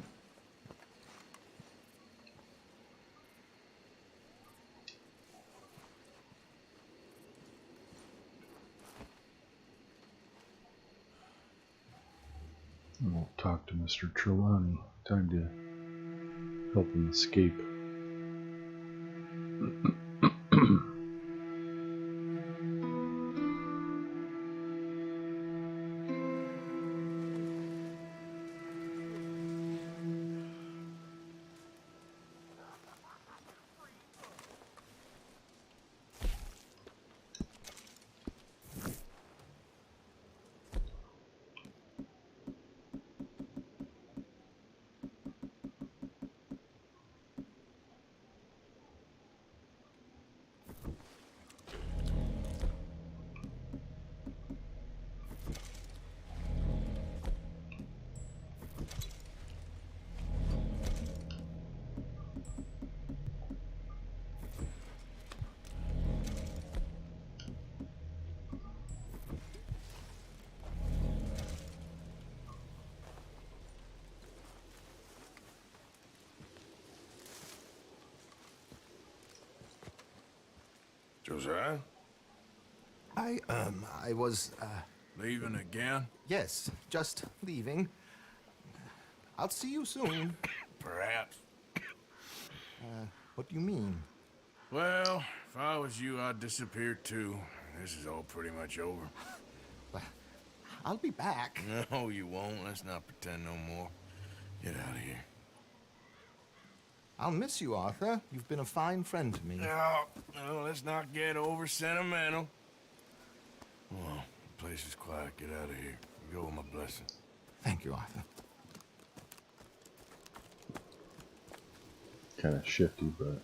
And we'll talk to Mr. Trelawney. Time to help him escape. Josiah? I was, Leaving again? yes, just leaving. I'll see you soon. Perhaps. What do you mean? Well, if I was you, I'd disappear too. This is all pretty much over. I'll be back. No, you won't. Let's not pretend no more. Get out of here. I'll miss you, Arthur. You've been a fine friend to me. No, let's not get over sentimental. Well, the place is quiet. Get out of here. Go with my blessing. Thank you, Arthur. Kind of shifty, but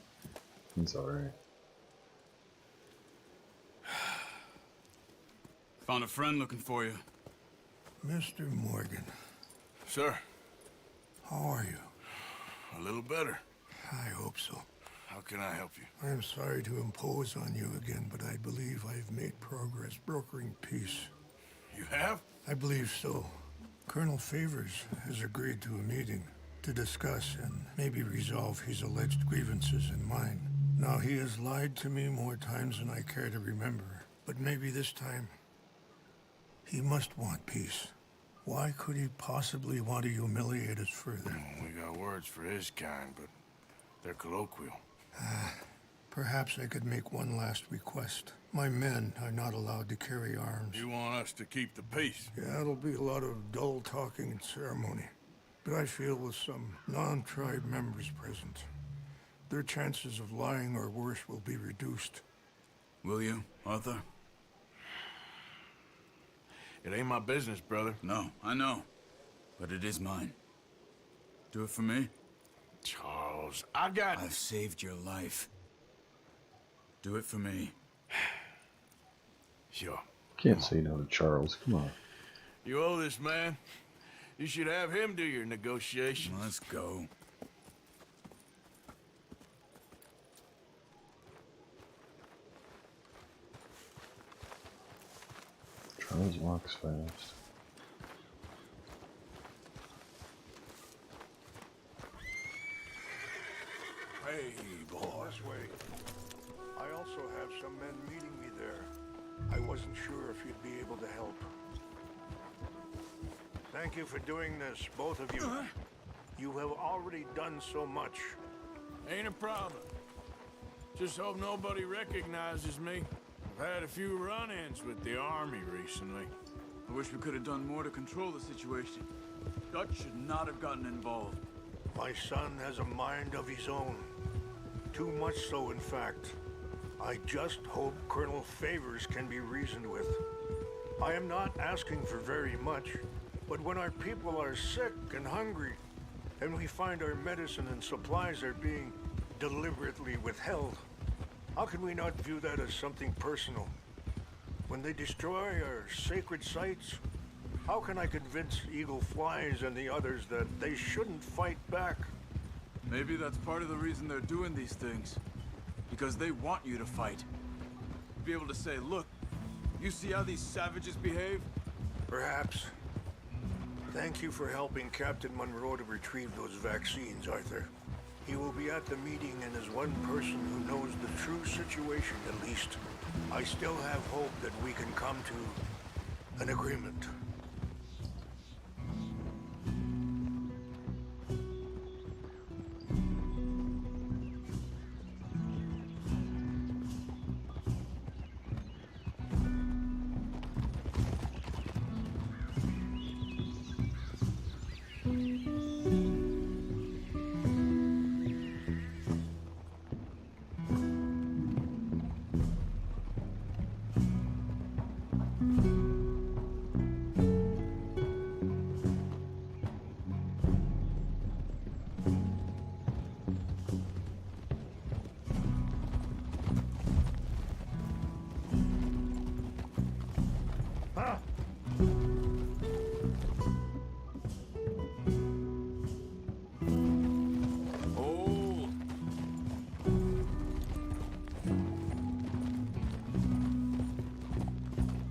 he's alright. Found a friend looking for you. Mr. Morgan, Sir, how are you? a little better. I hope so. How can I help you? I'm sorry to impose on you again, but I believe I've made progress brokering peace. You have? I believe so. Colonel Favors has agreed to a meeting to discuss and maybe resolve his alleged grievances and mine. Now, he has lied to me more times than I care to remember, but maybe this time he must want peace. Why could he possibly want to humiliate us further? We got words for his kind, but they're colloquial. Perhaps I could make one last request. My men are not allowed to carry arms. You want us to keep the peace? Yeah, it'll be a lot of dull talking and ceremony. But I feel with some non-tribe members present, their chances of lying or worse will be reduced. Will you, Arthur? It ain't my business, brother. No, I know. But it is mine. Do it for me? Charles, I've saved your life. Do it for me. Sure. Can't say no to Charles. Come on. You owe this man. You should have him do your negotiations. Let's go. Charles walks fast. Hey, boy. This way. I also have some men meeting me there. I wasn't sure if you'd be able to help. Thank you for doing this, both of you. You have already done so much. Ain't a problem. Just hope nobody recognizes me. I've had a few run-ins with the army recently. I wish we could have done more to control the situation. Dutch should not have gotten involved. My son has a mind of his own. Too much so, in fact. I just hope Colonel Favors can be reasoned with. I am not asking for very much, but when our people are sick and hungry, and we find our medicine and supplies are being deliberately withheld, how can we not view that as something personal? When they destroy our sacred sites, how can I convince Eagle Flies and the others that they shouldn't fight back? Maybe that's part of the reason they're doing these things. Because they want you to fight. Be able to say, look, you see how these savages behave? Perhaps. Thank you for helping Captain Monroe to retrieve those vaccines, Arthur. He will be at the meeting and is one person who knows the true situation, at least. I still have hope that we can come to an agreement.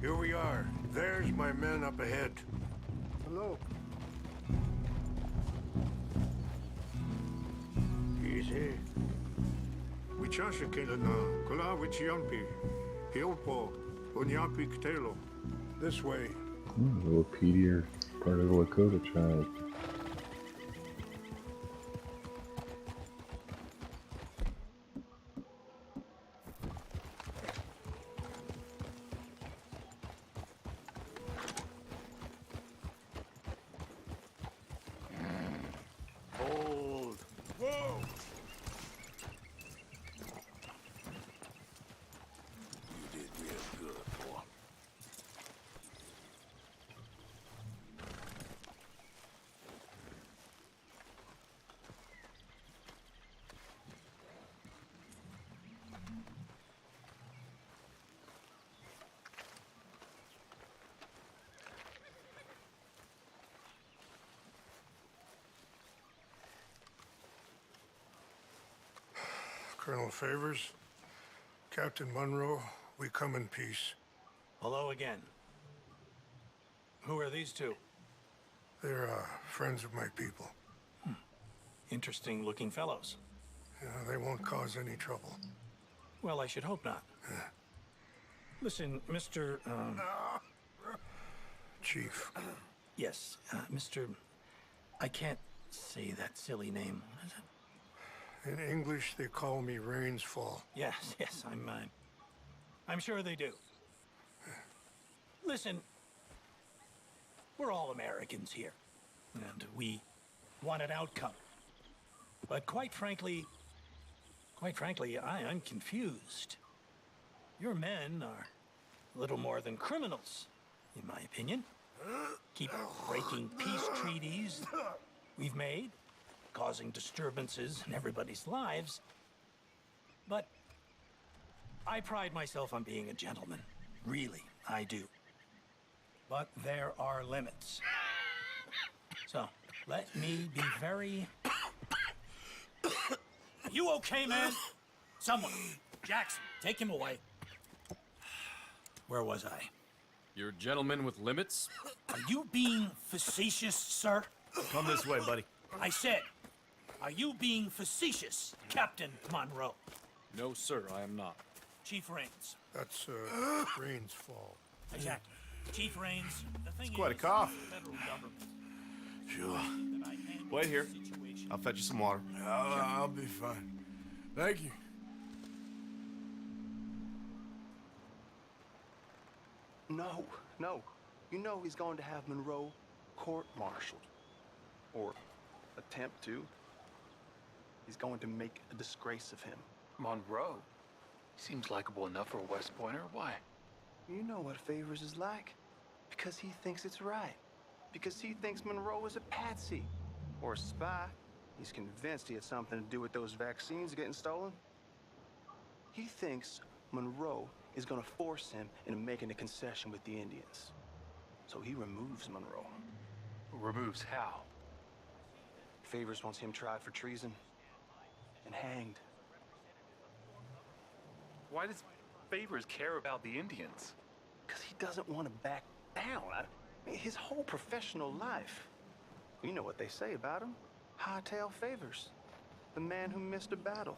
Here we are. There's my men up ahead. Hello. Easy. Wichashakela na kula wichiampi. Hiopo onyapi ktelo. This way. The Wapiti are part of the Lakota tribe. Hold. Whoa! You did real good, boy. Colonel Favors, Captain Monroe, we come in peace. Hello again. Who are these two? They're friends of my people. Interesting looking fellows. Yeah, they won't cause any trouble. Well, I should hope not. Listen, Mr. Chief. Yes, Mr. I can't say that silly name. What is it? In English, they call me Rainsfall. Yes, I'm sure they do. Listen, we're all Americans here, and we want an outcome. But quite frankly, I'm confused. Your men are little more than criminals. in my opinion. Keep breaking peace treaties we've made, causing disturbances in everybody's lives. But I pride myself on being a gentleman. Really, I do. But there are limits. So, let me be very... You okay, man? Someone. Jackson, take him away. Where was I? You're a gentleman with limits? Are you being facetious, sir? Come this way, buddy. I said, are you being facetious, Captain Monroe? No, sir, I am not. Chief Raines. That's, Rain's fault. Exactly. Chief Raines, the thing It's quite a is, cough. the federal government. Sure. That I handle Wait here. the situation. I'll fetch you some water. I'll be fine. Thank you. No, no. You know he's going to have Monroe court-martialed. Or attempt to. He's going to make a disgrace of him. Monroe? Seems likable enough for a West Pointer. Why? You know what Favors is like. Because he thinks it's right. Because he thinks Monroe is a patsy. Or a spy. He's convinced he had something to do with those vaccines getting stolen. He thinks Monroe is gonna force him into making a concession with the Indians. So he removes Monroe. Removes how? Favors wants him tried for treason and hanged. Why does Favors care about the Indians? Because he doesn't want to back down. I mean, his whole professional life. You know what they say about him. Hightail Favors. The man who missed a battle.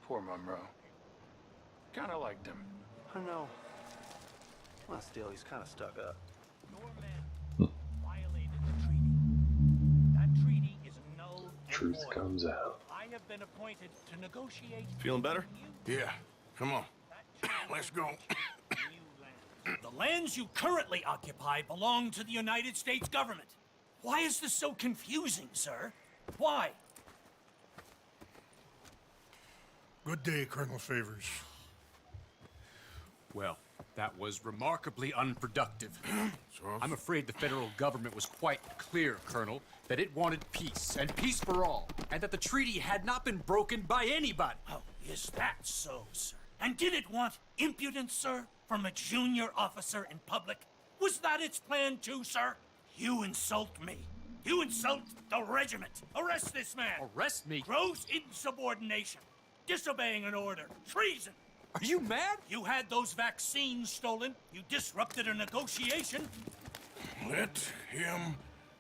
Poor Monroe. Kinda liked him. I know. Well, still, he's kind of stuck up. Your men violated the treaty. That treaty is null and Truth void. comes out. I have been appointed to negotiate. Feeling better? Yeah, come on. Let's go. The lands you currently occupy belong to the United States government. Why is this so confusing, sir? Why? Good day, Colonel Favors. Well, that was remarkably unproductive. I'm afraid the federal government was quite clear, Colonel, that it wanted peace, and peace for all, and that the treaty had not been broken by anybody. Oh, is that so, sir? And did it want impudence, sir, from a junior officer in public? Was that its plan too, sir? You insult me. You insult the regiment. Arrest this man. Arrest me? Gross insubordination. Disobeying an order. Treason. Are you mad? You had those vaccines stolen. You disrupted a negotiation. Let him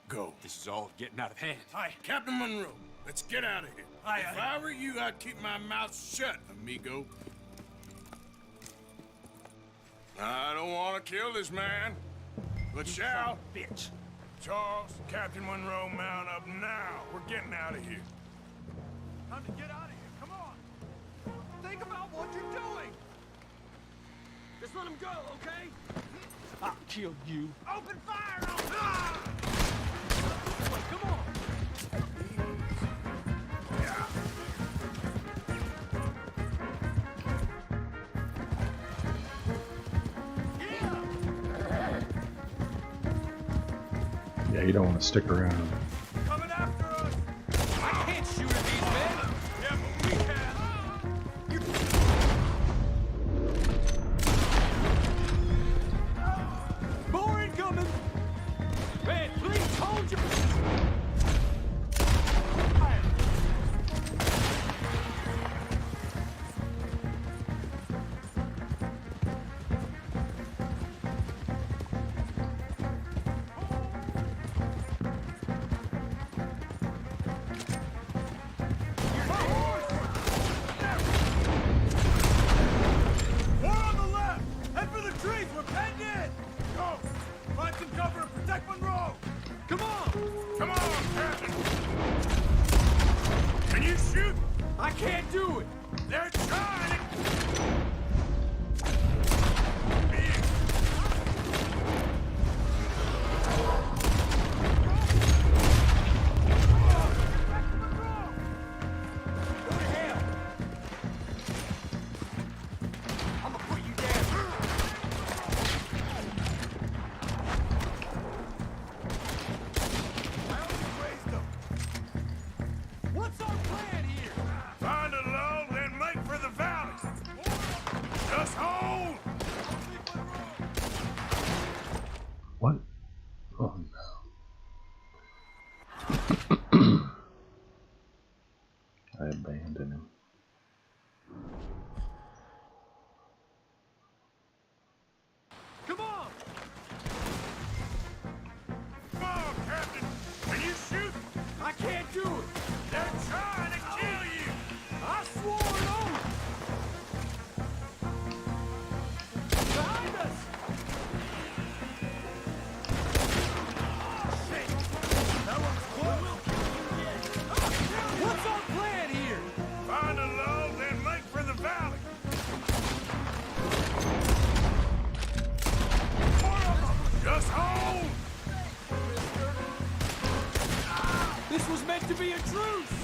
go. This is all getting out of hand. Aye. Captain Monroe, let's get out of here. Aye, If aye. I were you, I'd keep my mouth shut, amigo. I don't want to kill this man, but shall. Bitch. Charles, Captain Monroe, mount up now. We're getting out of here. Time to get out of here. Come on. Think about what you're doing. Just let him go, okay? I'll kill you. Open fire on him. Come on. Yeah, you don't want to stick around. Coming after us. I can't shoot at these men. Yeah, but we can. More incoming. Man, please hold your... More on the left. Head for the trees. We're penned in. Go. Find some cover and protect Monroe. Come on. Come on, Captain. Can you shoot? I can't do it. They're trying. Go to hell. I'm gonna put you down. This was meant to be a truce!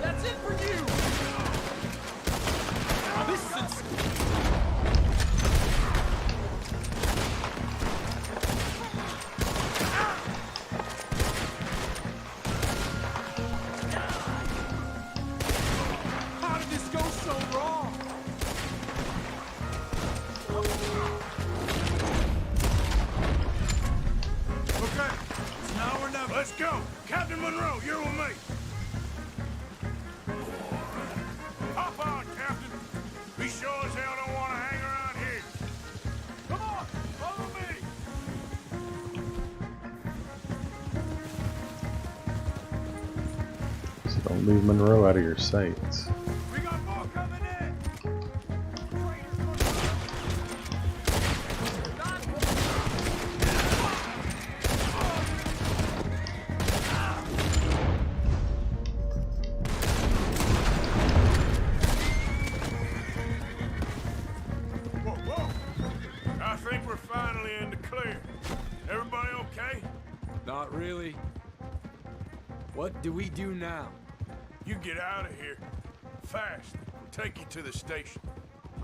That's it for you! How did this go so wrong? Okay, it's now or never. Let's go. Captain Monroe, you're with me. Hop on, Captain. We sure as hell don't want to hang around here. Come on, follow me. So don't leave Monroe out of your sights. We got more coming in. Whoa, whoa. I think we're finally in the clear. Everybody okay? Not really. What do we do now? You get out of here. Fast. We'll take you to the station.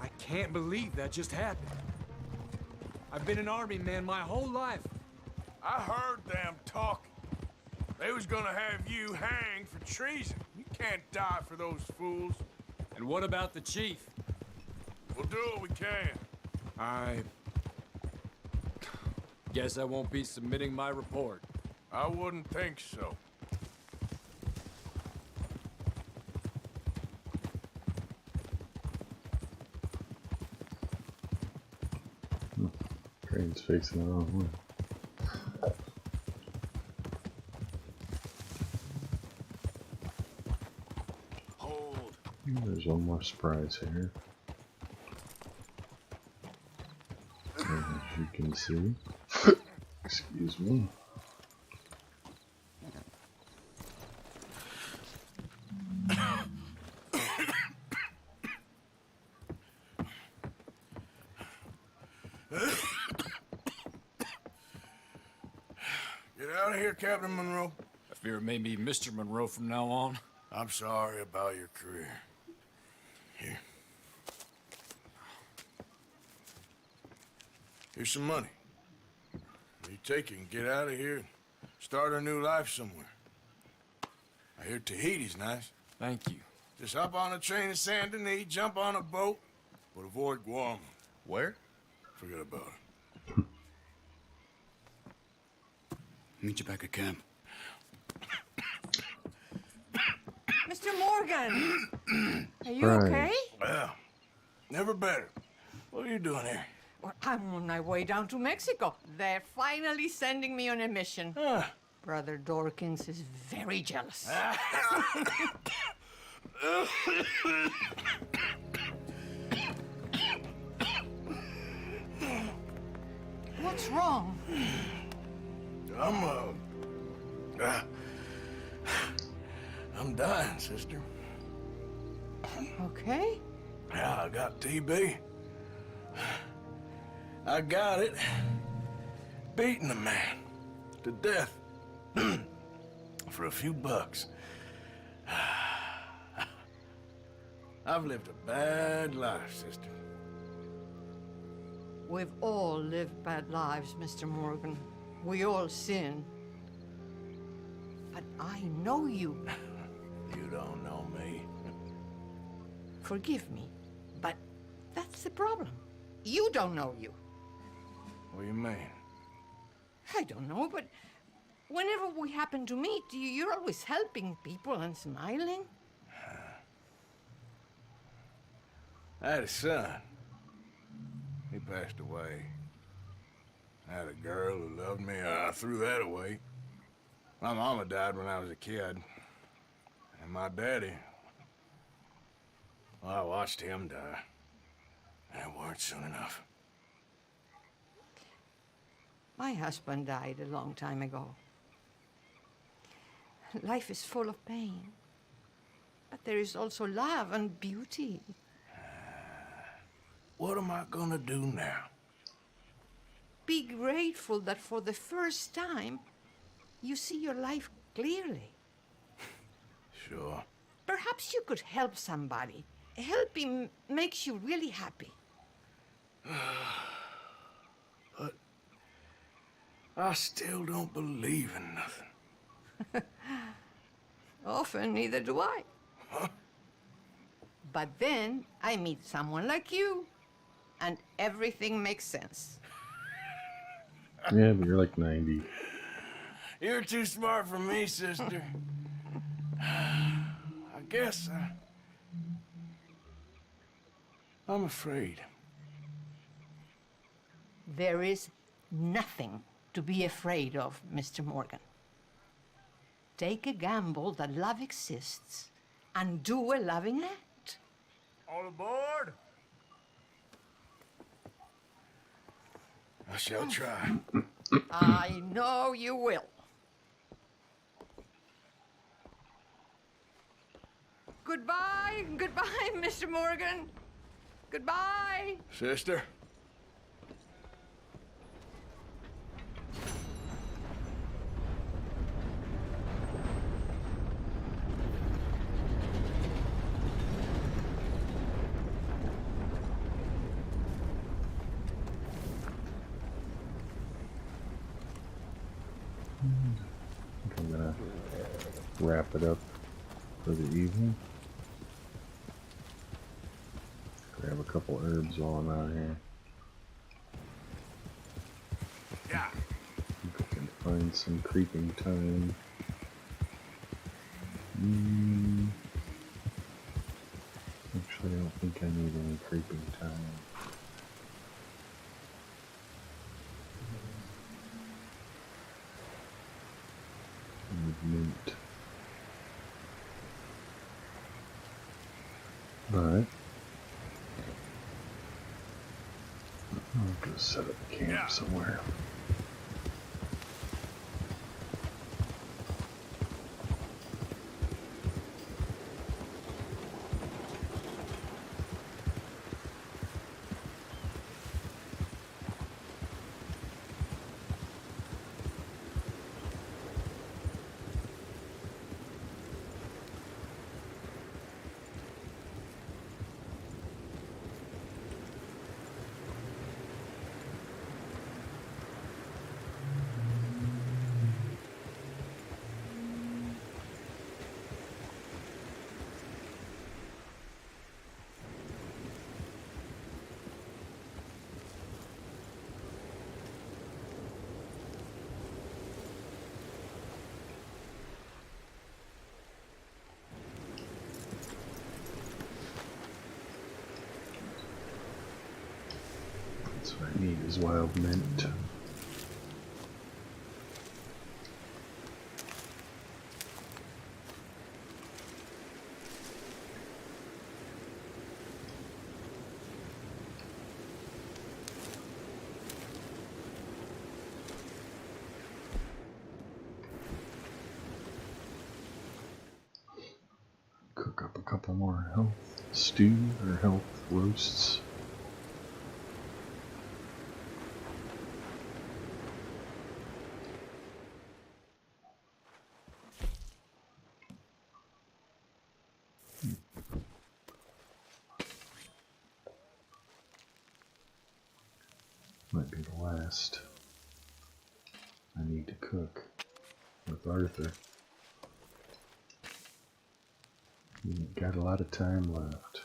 I can't believe that just happened. I've been an army man my whole life. I heard them talking. They was gonna have you hanged for treason. You can't die for those fools. And what about the chief? We'll do what we can. I guess I won't be submitting my report. I wouldn't think so. Train's facing the wrong way. Hold. There's one more surprise here. As you can see. Excuse me. Get out of here, Captain Monroe. I fear it may be Mr. Monroe from now on. I'm sorry about your career. Here. Here's some money. You take it and get out of here and start a new life somewhere. I hear Tahiti's nice. Thank you. Just hop on a train to Saint Denis, jump on a boat, but avoid Guam. Where? Forget about it. Meet you back at camp. Mr. Morgan! Are you Right. okay? Well, never better. What are you doing here? Well, I'm on my way down to Mexico. They're finally sending me on a mission. Brother Dorkins is very jealous. What's wrong? I'm dying, sister. Okay? Yeah, I got TB. I got it. Beating a man to death for a few bucks. I've lived a bad life, sister. We've all lived bad lives, Mr. Morgan. We all sin. But I know you. You don't know me. Forgive me, but that's the problem. You don't know you. What do you mean? I don't know, but whenever we happen to meet, you're always helping people and smiling. I had a son. He passed away. I had a girl who loved me. I threw that away. My mama died when I was a kid. And my daddy, well, I watched him die. And it weren't soon enough. My husband died a long time ago. Life is full of pain. there is also love and beauty. What am I gonna do now? Be grateful that for the first time, you see your life clearly. Sure. Perhaps you could help somebody. Helping makes you really happy. But I still don't believe in nothing. Often, neither do I. Huh? But then I meet someone like you, and everything makes sense. Yeah, but you're like 90. You're too smart for me, sister. I guess I'm afraid. There is nothing to be afraid of, Mr. Morgan. Take a gamble that love exists and do a loving act. All aboard? I shall try. I know you will. Goodbye, goodbye, Mr. Morgan. Goodbye. Sister? I think I'm gonna wrap it up for the evening. Grab a couple herbs while I'm out here. Yeah. Think I can find some creeping thyme. Actually, I don't think I need any creeping thyme. Mint. But I'll go set up camp somewhere. That's what I need is wild mint. Cook up a couple more health stew or health roasts. Might be the last I need to cook with Arthur. We got a lot of time left.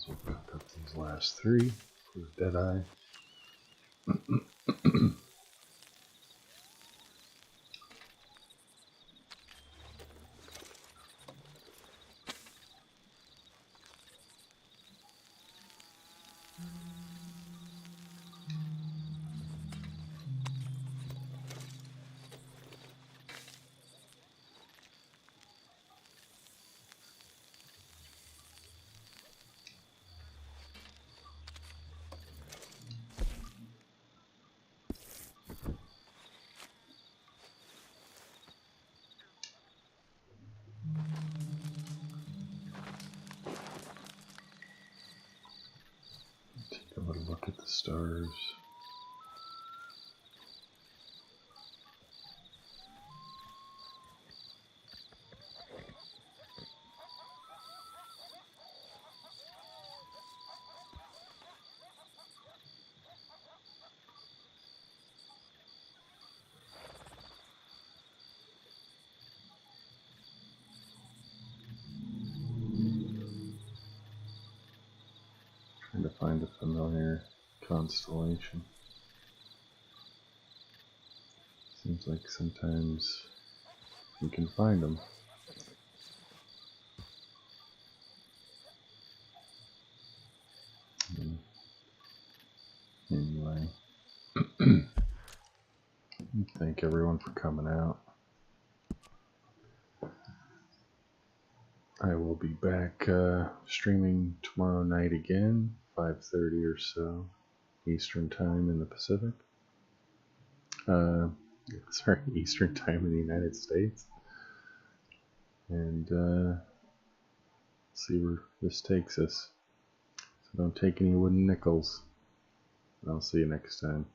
So cook up these last 3 for Deadeye. Take a little look at the stars. Trying to find a familiar constellation. Seems like sometimes you can find them. Anyway, thank everyone for coming out. I will be back streaming tomorrow night again, 5:30 or so Eastern time in the Pacific. Sorry, Eastern time in the United States. And see where this takes us. So don't take any wooden nickels. I'll see you next time.